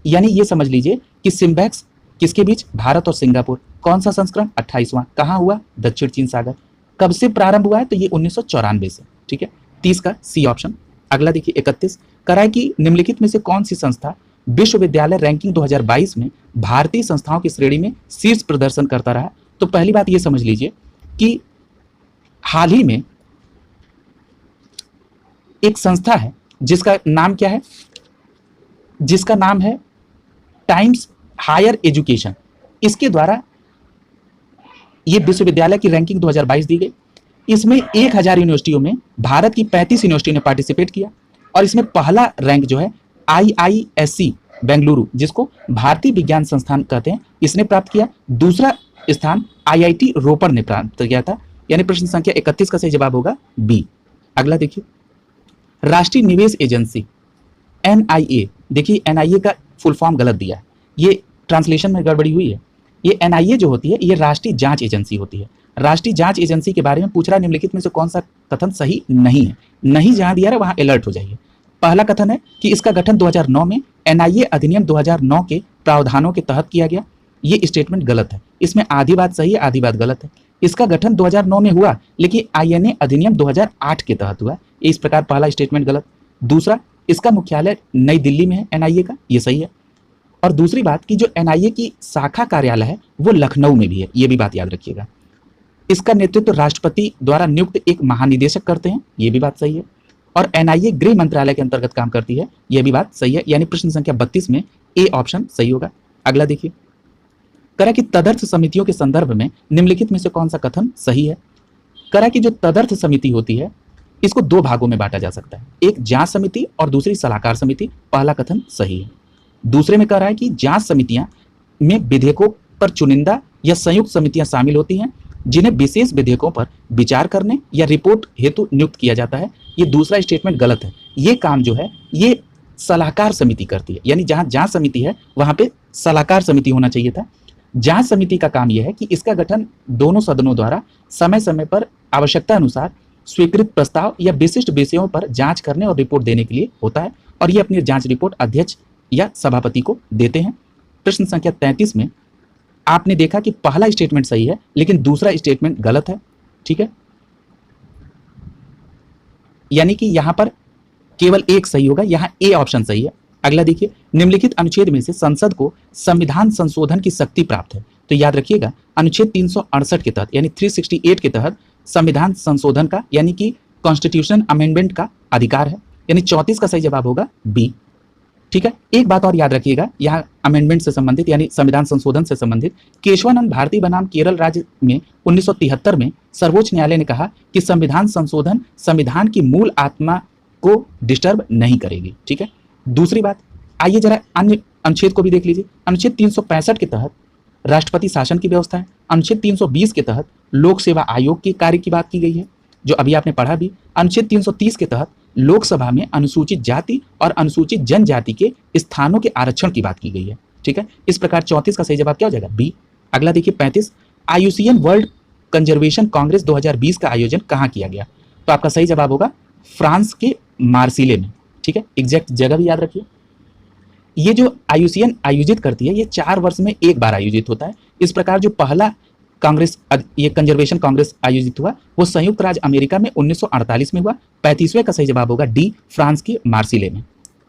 यानी ये समझ लीजिए कि सिम्बैक्स किसके बीच, भारत और सिंगापुर। कौन सा संस्करण, 28वां। कहाँ हुआ, दक्षिण चीन सागर। कब से प्रारंभ हुआ है, तो ये 1994 से। ठीक है, 30 का सी ऑप्शन। अगला देखिए 31, कराए कि निम्नलिखित में से कौन सी संस्था विश्वविद्यालय रैंकिंग 2022 में भारतीय संस्थाओं की श्रेणी में शीर्ष प्रदर्शन करता रहा। तो पहली बात ये समझ लीजिए कि हाल ही में एक संस्था है जिसका नाम क्या है, जिसका नाम है टाइम्स हायर एजुकेशन। इसके द्वारा ये विश्वविद्यालय की रैंकिंग 2022 दी गई। इसमें 1000 यूनिवर्सिटियों में भारत की 35 यूनिवर्सिटी ने पार्टिसिपेट किया और इसमें पहला रैंक जो है IISc बेंगलुरु, जिसको भारतीय विज्ञान संस्थान कहते हैं, इसने प्राप्त किया। दूसरा स्थान IIT रोपड़ ने प्राप्त किया था। यानी प्रश्न संख्या 31 का सही जवाब होगा बी। अगला देखिए, राष्ट्रीय निवेश एजेंसी NIA, देखिए NIA का फुल फॉर्म गलत दिया है, ये ट्रांसलेशन में गड़बड़ी हुई है। ये NIA जो होती है ये राष्ट्रीय जांच एजेंसी होती है। राष्ट्रीय जांच एजेंसी के बारे में पूछ रहा है, निम्नलिखित में से कौन सा कथन सही नहीं है। नहीं जहां दिया है वहां अलर्ट हो जाइए। पहला कथन है कि इसका गठन 2009 में NIA अधिनियम 2009 के प्रावधानों के तहत किया गया। ये स्टेटमेंट गलत है, इसमें आधी बात सही है आधी बात गलत है। इसका गठन 2009 में हुआ लेकिन INA अधिनियम 2008 के तहत हुआ। इस प्रकार पहला स्टेटमेंट गलत। दूसरा, इसका मुख्यालय नई दिल्ली में है NIA का, ये सही है। और दूसरी बात कि जो NIA की शाखा कार्यालय है वो लखनऊ में भी है, ये भी बात याद रखिएगा। इसका नेतृत्व राष्ट्रपति द्वारा नियुक्त एक महानिदेशक करते हैं, ये भी बात सही है। और NIA गृह मंत्रालय के अंतर्गत काम करती है, यह भी बात सही है। यानी प्रश्न संख्या 32 में ए ऑप्शन सही होगा। अगला देखिए, करा कि तदर्थ समितियों के संदर्भ में निम्नलिखित में से कौन सा कथन सही है। करा कि जो तदर्थ समिति होती है इसको दो भागों में बांटा जा सकता है, एक जांच समिति और दूसरी सलाहकार समिति। पहला कथन सही है। दूसरे में कह रहा है कि जांच समितियां में विधेयकों पर चुनिंदा या संयुक्त समितियां शामिल होती हैं जिन्हें विशेष विधेयकों पर विचार करने या रिपोर्ट हेतु नियुक्त किया जाता है। ये दूसरा स्टेटमेंट गलत है। ये काम जो है ये सलाहकार समिति करती है, यानी जहां जांच समिति है वहां पे सलाहकार समिति होना चाहिए था। जांच समिति का काम यह है कि इसका गठन दोनों सदनों द्वारा समय समय पर आवश्यकता अनुसार स्वीकृत प्रस्ताव या विशिष्ट विषयों पर जांच करने और रिपोर्ट देने के लिए होता है और ये अपनी जांच रिपोर्ट अध्यक्ष या सभापति को देते हैं। प्रश्न संख्या 33 में आपने देखा कि पहला स्टेटमेंट सही है लेकिन दूसरा स्टेटमेंट गलत है। ठीक है, यानी कि यहां पर केवल एक सही होगा, यहां ए ऑप्शन सही है। अगला देखिए, निम्नलिखित अनुच्छेद में से संसद को संविधान संशोधन की शक्ति प्राप्त है। तो याद रखिएगा अनुच्छेद 368 के तहत यानी 368 के तहत संविधान संशोधन का यानी कि कॉन्स्टिट्यूशन अमेंडमेंट का अधिकार है। यानी 34 का सही जवाब होगा बी। ठीक है, एक बात और याद रखिएगा, यहाँ अमेंडमेंट से संबंधित यानी संविधान संशोधन से संबंधित केशवानंद भारती बनाम केरल राज्य में 1973 में सर्वोच्च न्यायालय ने कहा कि संविधान संशोधन संविधान की मूल आत्मा को डिस्टर्ब नहीं करेगी। ठीक है, दूसरी बात, आइए जरा अन्य अनुच्छेद को भी देख लीजिए। अनुच्छेद 365 के तहत राष्ट्रपति शासन की व्यवस्था है। अनुच्छेद 320 के तहत लोक सेवा आयोग के कार्य की बात की गई है, जो अभी आपने पढ़ा भी। अनुच्छेद 330 के तहत लोकसभा में अनुसूचित जाति और अनुसूचित जनजाति के स्थानों के आरक्षण की बात की गई है। ठीक है, इस प्रकार 34 का सही जवाब क्या हो जाएगा बी। अगला देखिए 35, IUCN वर्ल्ड कंजर्वेशन कांग्रेस 2020 का आयोजन कहाँ किया गया। तो आपका सही जवाब होगा फ्रांस के मार्सिले में। ठीक है, एग्जैक्ट जगह भी याद रखिए। ये जो IUCN आयोजित करती है ये 4 वर्ष में एक बार आयोजित होता है। इस प्रकार जो पहला कांग्रेस ये कंजर्वेशन कांग्रेस आयोजित हुआ वो संयुक्त राज्य अमेरिका में 1948 में हुआ। 35वें का सही जवाब होगा डी, फ्रांस के मार्सिले में।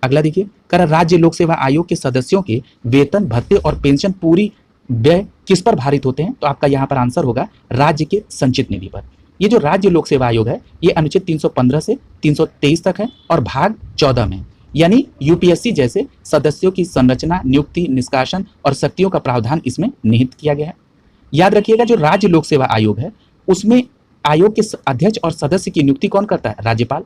अगला देखिए, कर राज्य लोक सेवा आयोग के सदस्यों के वेतन भत्ते और पेंशन पूरी व्यय किस पर भारित होते हैं। तो आपका यहाँ पर आंसर होगा राज्य के संचित निधि पर। ये जो राज्य लोक सेवा आयोग है ये अनुच्छेद 315 से 323 तक है और भाग 14 में, यानी UPSC जैसे सदस्यों की संरचना, नियुक्ति, निष्कासन और शक्तियों का प्रावधान इसमें निहित किया गया है। याद रखिएगा जो राज्य लोक सेवा आयोग है उसमें आयोग के अध्यक्ष और सदस्य की नियुक्ति कौन करता है, राज्यपाल।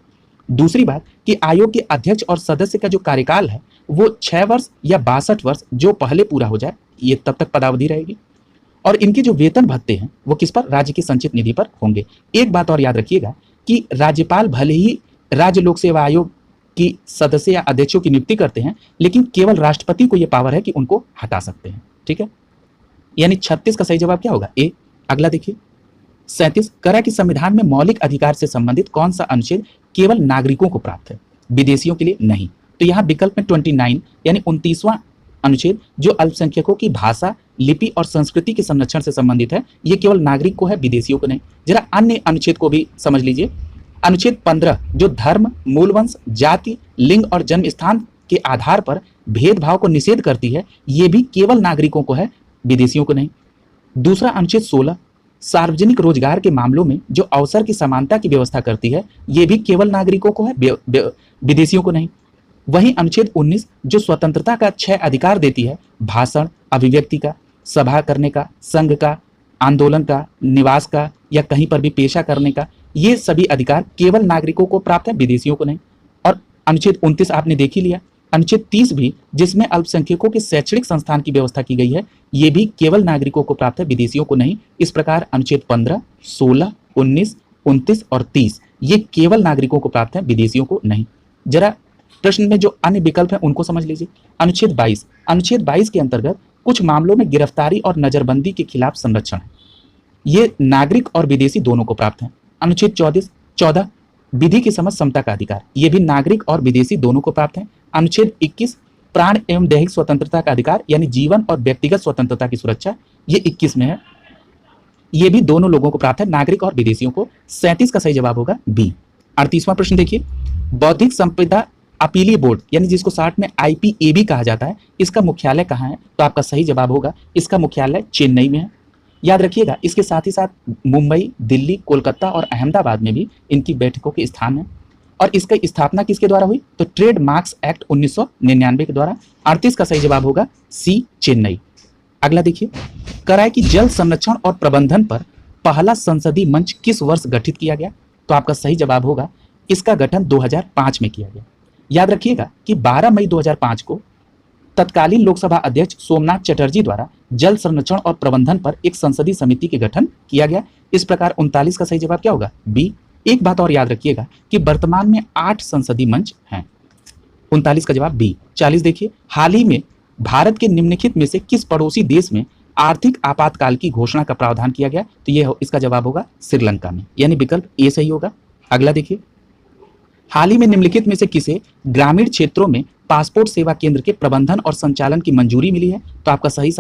दूसरी बात कि आयोग के अध्यक्ष और सदस्य का जो कार्यकाल है वो 6 वर्ष या 62 वर्ष जो पहले पूरा हो जाए ये तब तक पदावधि रहेगी। और इनके जो वेतन भत्ते हैं वो किस पर, राज्य की संचित निधि पर होंगे। एक बात और याद रखिएगा कि राज्यपाल भले ही राज्य लोक सेवा आयोग की सदस्य या अध्यक्षों की नियुक्ति करते हैं लेकिन केवल राष्ट्रपति को यह पावर है कि उनको हटा सकते हैं। ठीक है, यानी 36 का सही जवाब क्या होगा ए। अगला देखिए 37, करा कि संविधान में मौलिक अधिकार से संबंधित कौन सा अनुच्छेद केवल नागरिकों को प्राप्त है, विदेशियों के लिए नहीं। तो यहाँ विकल्प में 29 यानी 29वां अनुच्छेद जो अल्पसंख्यकों की भाषा, लिपि और संस्कृति के संरक्षण से संबंधित है, ये केवल नागरिक को है, विदेशियों को नहीं। जरा अन्य अनुच्छेद को भी समझ लीजिए। अनुच्छेद 15 जो धर्म, मूलवंश, जाति, लिंग और जन्म स्थान के आधार पर भेदभाव को निषेध करती है, ये भी केवल नागरिकों को है, विदेशियों को नहीं। दूसरा अनुच्छेद 16 सार्वजनिक रोजगार के मामलों में जो अवसर की समानता की व्यवस्था करती है, ये भी केवल नागरिकों को है, विदेशियों को नहीं। वहीं अनुच्छेद 19 जो स्वतंत्रता का 6 अधिकार देती है, भाषण, अभिव्यक्ति का, सभा करने का, संघ का, आंदोलन का, निवास का या कहीं पर भी पेशा करने का, ये सभी अधिकार केवल नागरिकों को प्राप्त है, विदेशियों को नहीं। और अनुच्छेद 29 आपने देख ही लिया। अनुच्छेद 30 भी जिसमें अल्पसंख्यकों के शैक्षणिक संस्थान की व्यवस्था की गई है, ये भी केवल नागरिकों को प्राप्त है, विदेशियों को नहीं। इस प्रकार अनुच्छेद 15, 16, 19, 29 और 30 ये केवल नागरिकों को प्राप्त है, विदेशियों को नहीं। जरा प्रश्न में जो अन्य विकल्प हैं उनको समझ लीजिए। अनुच्छेद 22, अनुच्छेद 22 के अंतर्गत कुछ मामलों में गिरफ्तारी और नजरबंदी के खिलाफ संरक्षण है, ये नागरिक और विदेशी दोनों को प्राप्त है। अनुच्छेद 14 विधि की समझ समता का अधिकार, ये भी नागरिक और विदेशी दोनों को प्राप्त है। अनुच्छेद 21 प्राण एवं दैहिक स्वतंत्रता का अधिकार यानी जीवन और व्यक्तिगत स्वतंत्रता की सुरक्षा, ये 21 में है, ये भी दोनों लोगों को प्राप्त है, नागरिक और विदेशियों को। 37 का सही जवाब होगा बी। 38वां प्रश्न देखिए, बौद्धिक संपदा अपीलीय बोर्ड यानी जिसको शॉर्ट में IPAB कहा जाता है, इसका मुख्यालय कहाँ है? तो आपका सही जवाब होगा इसका मुख्यालय चेन्नई में है। याद रखिएगा, इसके साथ ही साथ मुंबई, दिल्ली, कोलकाता और अहमदाबाद में भी इनकी बैठकों के स्थान है। और इसकी स्थापना किसके द्वारा हुई? तो ट्रेड मार्क्स एक्ट 1999 के द्वारा। 38 का सही जवाब होगा सी, चेन्नई। अगला देखिए, कराए कि जल संरक्षण और प्रबंधन पर पहला संसदीय मंच किस वर्ष गठित किया गया? तो आपका सही जवाब होगा इसका गठन 2005 में किया गया। याद रखिएगा कि 12 मई 2005 को तत्कालीन लोकसभा अध्यक्ष सोमनाथ चटर्जी द्वारा जल संरक्षण और प्रबंधन पर एक संसदीय समिति के गठन किया गया। इस प्रकार 39 का सही जवाब क्या होगा? बी। एक बात और याद रखिएगा कि वर्तमान में 8 संसदीय मंच हैं। 39 का जवाब बी। 40 देखिए, हाल ही में भारत के निम्नलिखित में से किस पड़ोसी देश में आर्थिक आपातकाल की घोषणा का प्रावधान किया गया? तो ये इसका जवाब होगा श्रीलंका में, यानी विकल्प ए सही होगा। अगला देखिए, हाल ही में निम्नलिखित में से किसे ग्रामीण क्षेत्रों में पासपोर्ट सेवा केंद्र के प्रबंधन और संचालन की मंजूरी मिली है? तो आपका सही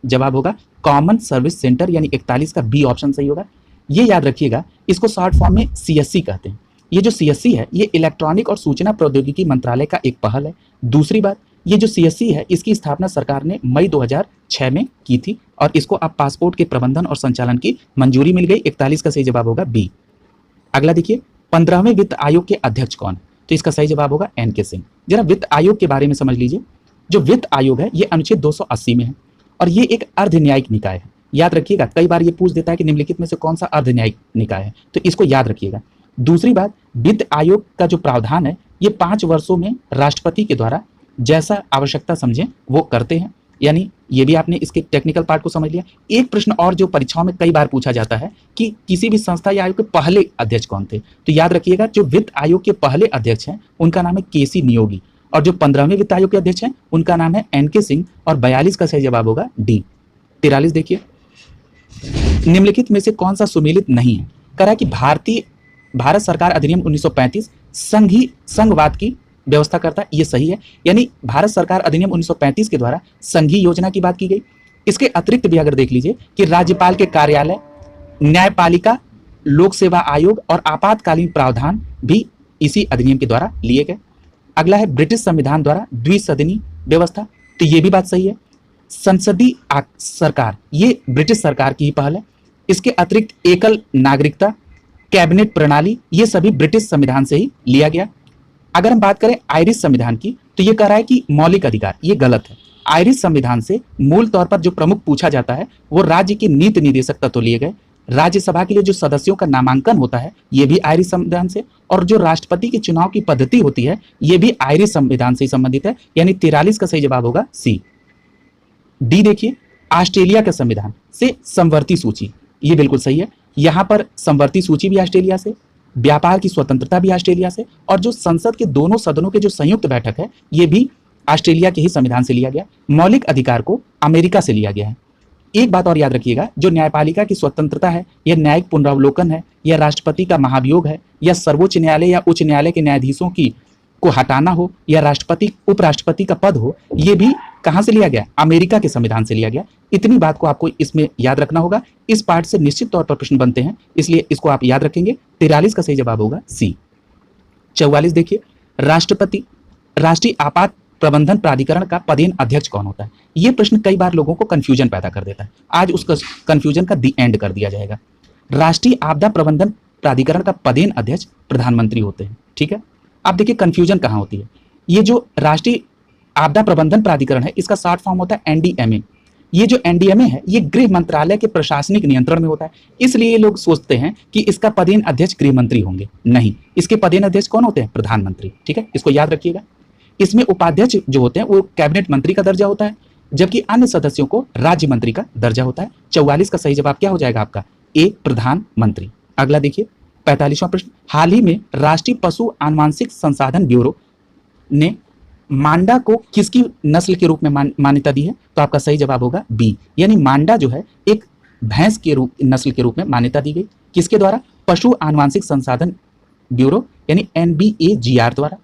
जवाब होगा कॉमन सर्विस सेंटर, यानी 41 का बी ऑप्शन सही होगा। ये याद रखिएगा, इसको शॉर्ट फॉर्म में CSC कहते हैं। ये जो CSC है, ये इलेक्ट्रॉनिक और सूचना प्रौद्योगिकी मंत्रालय का एक पहल है। दूसरी बात, ये जो CSC है, इसकी स्थापना सरकार ने मई 2006 में की थी और इसको अब पासपोर्ट के प्रबंधन और संचालन की मंजूरी मिल गई। 41 का सही जवाब होगा बी। अगला देखिए, 15वें वित्त आयोग के अध्यक्ष कौन? तो इसका सही जवाब होगा NK सिंह। जरा वित्त आयोग के बारे में समझ लीजिए। जो वित्त आयोग है, ये अनुच्छेद 280 में है और ये एक अर्ध न्यायिक निकाय है। याद रखिएगा, कई बार ये पूछ देता है कि निम्नलिखित में से कौन सा अर्ध न्यायिक निकाय है, तो इसको याद रखिएगा। दूसरी बात, वित्त आयोग का जो प्रावधान है, ये 5 वर्षों में राष्ट्रपति के द्वारा जैसा आवश्यकता समझें वो करते हैं, यानी ये भी आपने इसके टेक्निकल पार्ट को समझ लिया। एक प्रश्न और जो परीक्षाओं में कई बार पूछा जाता है कि किसी भी संस्था या आयोग के पहले अध्यक्ष कौन थे? तो याद रखिएगा, जो वित्त आयोग के पहले अध्यक्ष हैं उनका नाम है KC नियोगी और जो 15वें वित्त आयोग के अध्यक्ष हैं उनका नाम है NK सिंह और 42 का सही जवाब होगा डी। 43 देखिए, निम्नलिखित में से कौन सा सुमेलित नहीं है? करा कि भारत सरकार अधिनियम 1935 संघवाद की व्यवस्था करता है, ये सही है, यानी भारत सरकार अधिनियम 1935 के द्वारा संघीय योजना की बात की गई। इसके अतिरिक्त भी अगर देख लीजिए कि राज्यपाल के कार्यालय, न्यायपालिका, लोक सेवा आयोग और आपातकालीन प्रावधान भी इसी अधिनियम के द्वारा लिए गए। अगला है ब्रिटिश संविधान द्वारा द्विसदनीय व्यवस्था, तो ये भी बात सही है। संसदीय सरकार, ये ब्रिटिश सरकार की ही पहल है। इसके अतिरिक्त एकल नागरिकता, कैबिनेट प्रणाली, ये सभी ब्रिटिश संविधान से ही लिया गया। अगर हम बात करें आयरिश संविधान की, तो ये कह रहा है कि मौलिक अधिकार, ये गलत है। आयरिश संविधान से मूल तौर पर जो प्रमुख पूछा जाता है वो राज्य के नीति निर्देशक तत्व लिए गए। राज्यसभा के लिए जो सदस्यों का नामांकन होता है ये भी आयरिश संविधान से, और जो राष्ट्रपति के चुनाव की पद्धति होती है ये भी आयरिश संविधान से ही संबंधित है, यानी 43 का सही जवाब होगा सी। डी देखिए, ऑस्ट्रेलिया के संविधान से समवर्ती सूची, ये बिल्कुल सही है। यहाँ पर समवर्ती सूची भी ऑस्ट्रेलिया से, व्यापार की स्वतंत्रता भी ऑस्ट्रेलिया से, और जो संसद के दोनों सदनों के जो संयुक्त बैठक है ये भी ऑस्ट्रेलिया के ही संविधान से लिया गया। मौलिक अधिकार को अमेरिका से लिया गया है। एक बात और याद रखिएगा, जो न्यायपालिका की स्वतंत्रता है, यह न्यायिक पुनरावलोकन है, यह राष्ट्रपति का महाभियोग है, या सर्वोच्च न्यायालय या उच्च न्यायालय के न्यायाधीशों की को हटाना हो, या राष्ट्रपति उपराष्ट्रपति का पद हो, ये भी कहां से लिया गया? अमेरिका के संविधान से लिया गया। इतनी बात को आपको इसमें याद रखना होगा। इस पार्ट से निश्चित तौर पर प्रश्न बनते हैं, इसलिए इसको आप याद रखेंगे। 43 का सही जवाब होगा सी। 44 देखिए, राष्ट्रीय आपात प्रबंधन प्राधिकरण का पदेन अध्यक्ष कौन होता है? ये प्रश्न कई बार लोगों को कंफ्यूजन पैदा कर देता है। आज उस कंफ्यूजन का दी एंड कर दिया जाएगा। राष्ट्रीय आपदा प्रबंधन प्राधिकरण का पदेन अध्यक्ष प्रधानमंत्री होते हैं। ठीक है, आप देखिए कंफ्यूजन कहां होती है। ये जो राष्ट्रीय आपदा प्रबंधन प्राधिकरण है, इसका शॉर्ट फॉर्म होता है एनडीएमए। ये जो एनडीएमए है, ये गृह मंत्रालय के प्रशासनिक नियंत्रण में होता है, इसलिए लोग सोचते हैं कि इसका पदेन अध्यक्ष गृह मंत्री होंगे। नहीं, इसके पदेन अध्यक्ष कौन होते हैं? प्रधानमंत्री। ठीक है, इसको याद रखिएगा। इसमें उपाध्यक्ष जो होते हैं वो कैबिनेट मंत्री का दर्जा होता है, जबकि अन्य सदस्यों को राज्य मंत्री का दर्जा होता है। 44 का सही जवाब क्या हो जाएगा आपका? ए, प्रधानमंत्री। अगला देखिए 45वां प्रश्न, हाल ही में राष्ट्रीय पशु आनुवांशिक संसाधन ब्यूरो ने मांडा को किसकी नस्ल के रूप में मान्यता दी है? तो आपका सही जवाब होगा बी, यानी मांडा जो है एक भैंस के नस्ल के रूप में मान्यता दी गई। किसके द्वारा? पशु आनुवांशिक संसाधन ब्यूरो यानी NBAGR द्वारा।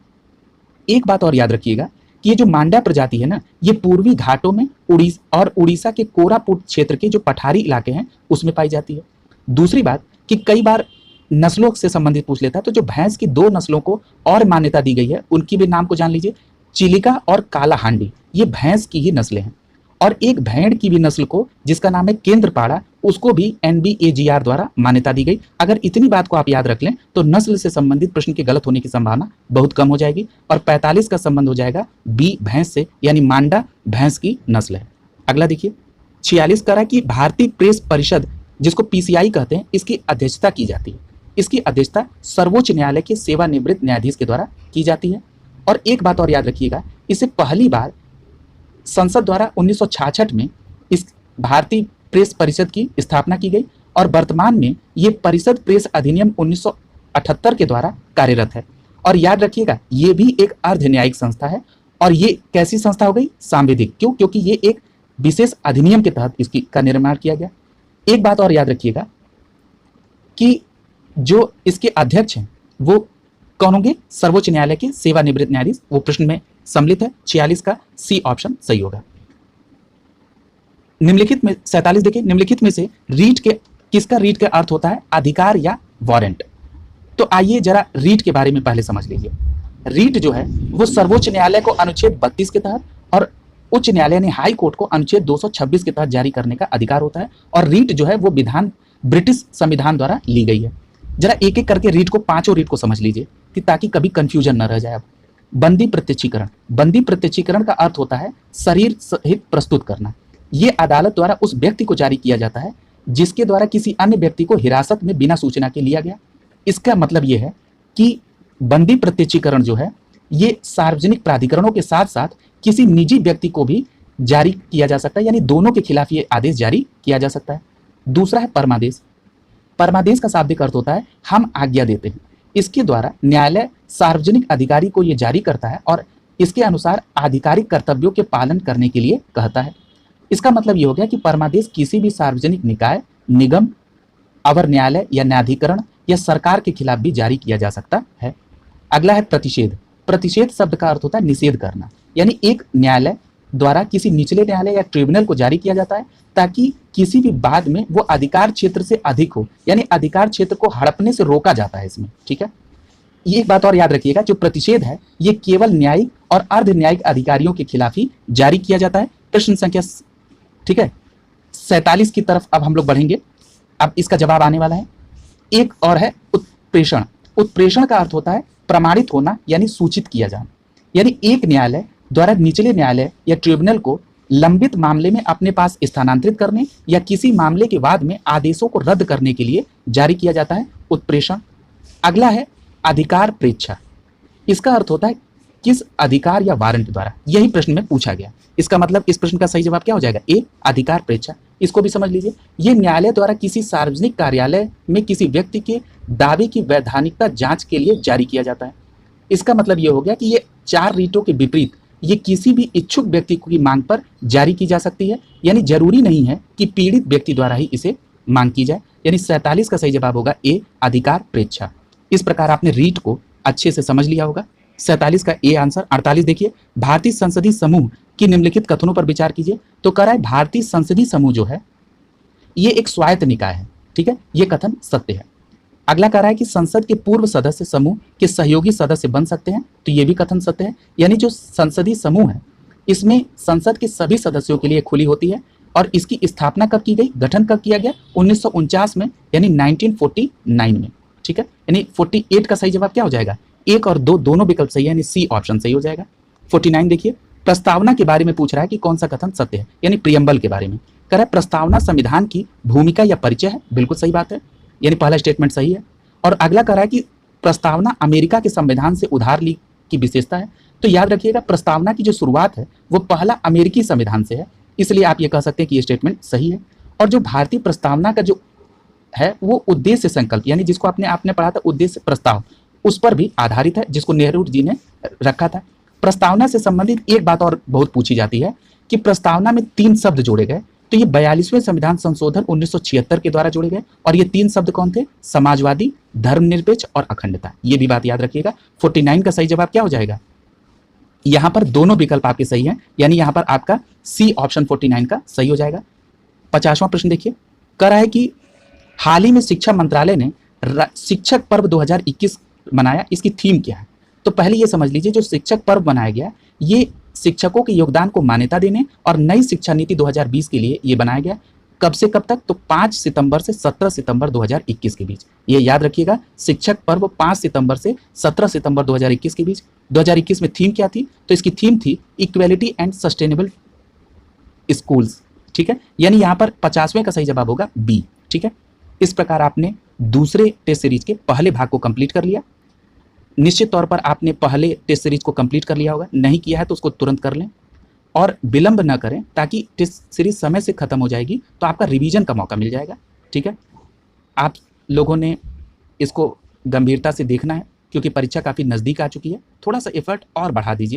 एक बात और याद रखिएगा कि ये जो मांडा प्रजाति है ना, ये पूर्वी घाटों में उड़ीसा के कोरापुट क्षेत्र के जो पठारी इलाके हैं उसमें पाई जाती है। दूसरी बात कि कई बार नस्लों से संबंधित पूछ लेता है, तो जो भैंस की 2 नस्लों को और मान्यता दी गई है उनकी भी नाम को जान लीजिए। चिलिका और काला हांडी, ये भैंस की ही नस्लें हैं। और एक भेड़ की भी नस्ल को, जिसका नाम है केंद्रपाड़ा, उसको भी NBAGR द्वारा मान्यता दी गई। अगर इतनी बात को आप याद रख लें तो नस्ल से संबंधित प्रश्न के गलत होने की संभावना बहुत कम हो जाएगी। और 45 का संबंध हो जाएगा बी, भैंस से, यानी मांडा भैंस की नस्ल है। अगला देखिए 46 कह रहा है कि भारतीय प्रेस परिषद, जिसको PCI कहते हैं, इसकी अध्यक्षता की जाती है। इसकी अध्यक्षता सर्वोच्च न्यायालय के सेवानिवृत्त न्यायाधीश के द्वारा की जाती है। और एक बात और याद रखिएगा, इसे पहली बार संसद द्वारा 1966 में इस भारतीय प्रेस परिषद की स्थापना की गई और वर्तमान में ये परिषद प्रेस अधिनियम 1978 के द्वारा कार्यरत है। और याद रखिएगा, ये भी एक अर्ध न्यायिक संस्था है। और ये कैसी संस्था हो गई? सांविधिक। क्यों? क्योंकि ये एक विशेष अधिनियम के तहत इसकी का निर्माण किया गया। एक बात और याद रखिएगा कि जो इसके अध्यक्ष हैं वो कौन होंगे? सर्वोच्च न्यायालय के सेवानिवृत्त न्यायाधीश। वो प्रश्न में सम्मिलित है। 46 का सी ऑप्शन सही होगा। निम्नलिखित में 47 देखिए, निम्नलिखित में से रीट के किसका रीट का अर्थ होता है? अधिकार या वारंट। तो आइए जरा रीट के बारे में पहले समझ लीजिए। रीट जो है वो सर्वोच्च न्यायालय को अनुच्छेद 32 के तहत और उच्च न्यायालय यानी हाई कोर्ट को अनुच्छेद 226 के तहत जारी करने का अधिकार होता है। और रीट जो है वो ब्रिटिश संविधान द्वारा ली गई है। जरा एक एक करके रीट को, पांचों रीट को समझ लीजिए कि ताकि कभी कंफ्यूजन न रह जाए। अब बंदी प्रत्यक्षीकरण, बंदी प्रत्यक्षीकरण का अर्थ होता है शरीर सहित प्रस्तुत करना। यह अदालत द्वारा उस व्यक्ति को जारी किया जाता है जिसके द्वारा किसी अन्य व्यक्ति को हिरासत में बिना सूचना के लिया गया। इसका मतलब यह है कि बंदी प्रत्यक्षीकरण जो है ये सार्वजनिक प्राधिकरणों के साथ साथ किसी निजी व्यक्ति को भी जारी किया जा सकता है, यानी दोनों के खिलाफ ये आदेश जारी किया जा सकता है। दूसरा है परमादेश। परमादेश का शाब्दिक अर्थ होता है हम आज्ञा देते हैं। इसके द्वारा न्यायालय सार्वजनिक अधिकारी को यह जारी करता है और इसके अनुसार आधिकारिक कर्तव्यों के पालन करने के लिए कहता है। इसका मतलब यह हो गया कि परमादेश किसी भी सार्वजनिक निकाय, निगम, अवर न्यायालय या न्यायाधिकरण या सरकार के खिलाफ भी जारी किया जा सकता है। अगला है प्रतिषेध। प्रतिषेध शब्द का अर्थ होता है निषेध करना, यानी एक न्यायालय द्वारा किसी निचले न्यायालय या ट्रिब्यूनल को जारी किया जाता है ताकि किसी भी बाद में वो अधिकार क्षेत्र से अधिक हो, यानी अधिकार क्षेत्र को हड़पने से रोका जाता है इसमें। ठीक है, ये एक बात और याद रखिएगा, जो प्रतिषेध है ये केवल न्यायिक और अर्ध न्यायिक अधिकारियों के खिलाफ ही जारी किया जाता है। प्रश्न संख्या 47 की तरफ अब हम लोग बढ़ेंगे। अब इसका जवाब आने वाला है। एक और है उत्प्रेषण। उत्प्रेषण का अर्थ होता है प्रमाणित होना, यानी सूचित किया जाना। यानी एक न्यायालय द्वारा निचले न्यायालय या ट्रिब्यूनल को लंबित मामले में अपने पास स्थानांतरित करने या किसी मामले के बाद में आदेशों को रद्द करने के लिए जारी किया जाता है उत्प्रेषण। अगला है अधिकार प्रेक्षा। इसका अर्थ होता है किस अधिकार या वारंट द्वारा। यही प्रश्न में पूछा गया। इसका मतलब इस प्रश्न का सही जवाब क्या हो जाएगा? ए, अधिकार प्रेक्षा। इसको भी समझ लीजिए। यह न्यायालय द्वारा किसी सार्वजनिक कार्यालय में किसी व्यक्ति के दावे की वैधानिकता जांच के लिए जारी किया जाता है। इसका मतलब यह हो गया कि ये 4 रीटों के विपरीत ये किसी भी इच्छुक व्यक्ति की मांग पर जारी की जा सकती है, यानी जरूरी नहीं है कि पीड़ित व्यक्ति द्वारा ही इसे मांग की जाए। यानी 47 का सही जवाब होगा ए, अधिकार प्रेक्षा। इस प्रकार आपने रीट को अच्छे से समझ लिया होगा। 47 का ए आंसर। 48 देखिए, भारतीय संसदीय समूह की निम्नलिखित कथनों पर विचार कीजिए। तो कह रहा है भारतीय संसदीय समूह जो है ये एक स्वायत्त निकाय है, ठीक है, ये कथन सत्य है। अगला कह रहा है कि संसद के पूर्व सदस्य समूह के सहयोगी सदस्य बन सकते हैं, तो ये भी कथन सत्य है। यानी जो संसदीय समूह है इसमें संसद के सभी सदस्यों के लिए खुली होती है। और इसकी स्थापना कब की गई, गठन कब किया गया, 1949 में, यानी 1949 में, ठीक है। यानी 48 का सही जवाब क्या हो जाएगा, 1 और 2 दोनों विकल्प सही है, यानी सी ऑप्शन सही हो जाएगा। 49 देखिए, प्रस्तावना के बारे में पूछ रहा है कि कौन सा कथन सत्य है, यानी प्रियम्बल के बारे में। कह रहा है प्रस्तावना संविधान की भूमिका या परिचय है, बिल्कुल सही बात है, यानी पहला स्टेटमेंट सही है। और अगला कह रहा है कि प्रस्तावना अमेरिका के संविधान से उधार ली की विशेषता है। तो याद रखिएगा प्रस्तावना की जो शुरुआत है वो पहला अमेरिकी संविधान से है, इसलिए आप ये कह सकते हैं कि ये स्टेटमेंट सही है। और जो भारतीय प्रस्तावना का जो है वो उद्देश्य संकल्प, यानी जिसको आपने पढ़ा था उद्देश्य प्रस्ताव, उस पर भी आधारित है, जिसको नेहरू जी ने रखा था। प्रस्तावना से संबंधित एक बात और बहुत पूछी जाती है कि प्रस्तावना में 3 शब्द जोड़े गए, तो ये 42वें संविधान संशोधन 1976 के द्वारा जोड़े गए। और ये 3 शब्द कौन थे, समाजवादी, धर्मनिरपेक्ष और अखंडता। ये भी बात याद रखिएगा। 49 का सही जवाब क्या हो जाएगा, यहां पर दोनों विकल्प आपके सही हैं, यानी यहां पर आपका सी ऑप्शन 49 का सही हो जाएगा। 50वां प्रश्न देखिए, कह रहा है कि हाल ही में शिक्षा मंत्रालय ने शिक्षक पर्व 2021 मनाया, इसकी थीम क्या है। तो पहले ये समझ लीजिए जो शिक्षक पर्व बनाया गया ये शिक्षकों के योगदान को मान्यता देने और नई शिक्षा नीति 2020 के लिए ये बनाया गया। कब से कब तक, तो 5 सितंबर से 17 सितंबर 2021 के बीच। ये याद रखिएगा, शिक्षक पर्व 5 सितंबर से 17 सितंबर 2021 के बीच। 2021 में थीम क्या थी, तो इसकी थीम थी इक्वेलिटी एंड सस्टेनेबल स्कूल्स, ठीक है। यानी यहाँ पर 50वें का सही जवाब होगा बी, ठीक है। इस प्रकार आपने दूसरे टेस्ट सीरीज के पहले भाग को कंप्लीट कर लिया। निश्चित तौर पर आपने पहले टेस्ट सीरीज को कंप्लीट कर लिया होगा, नहीं किया है तो उसको तुरंत कर लें और विलंब न करें, ताकि टेस्ट सीरीज समय से खत्म हो जाएगी तो आपका रिवीजन का मौका मिल जाएगा, ठीक है। आप लोगों ने इसको गंभीरता से देखना है क्योंकि परीक्षा काफ़ी नज़दीक आ चुकी है, थोड़ा सा एफर्ट और बढ़ा दीजिए।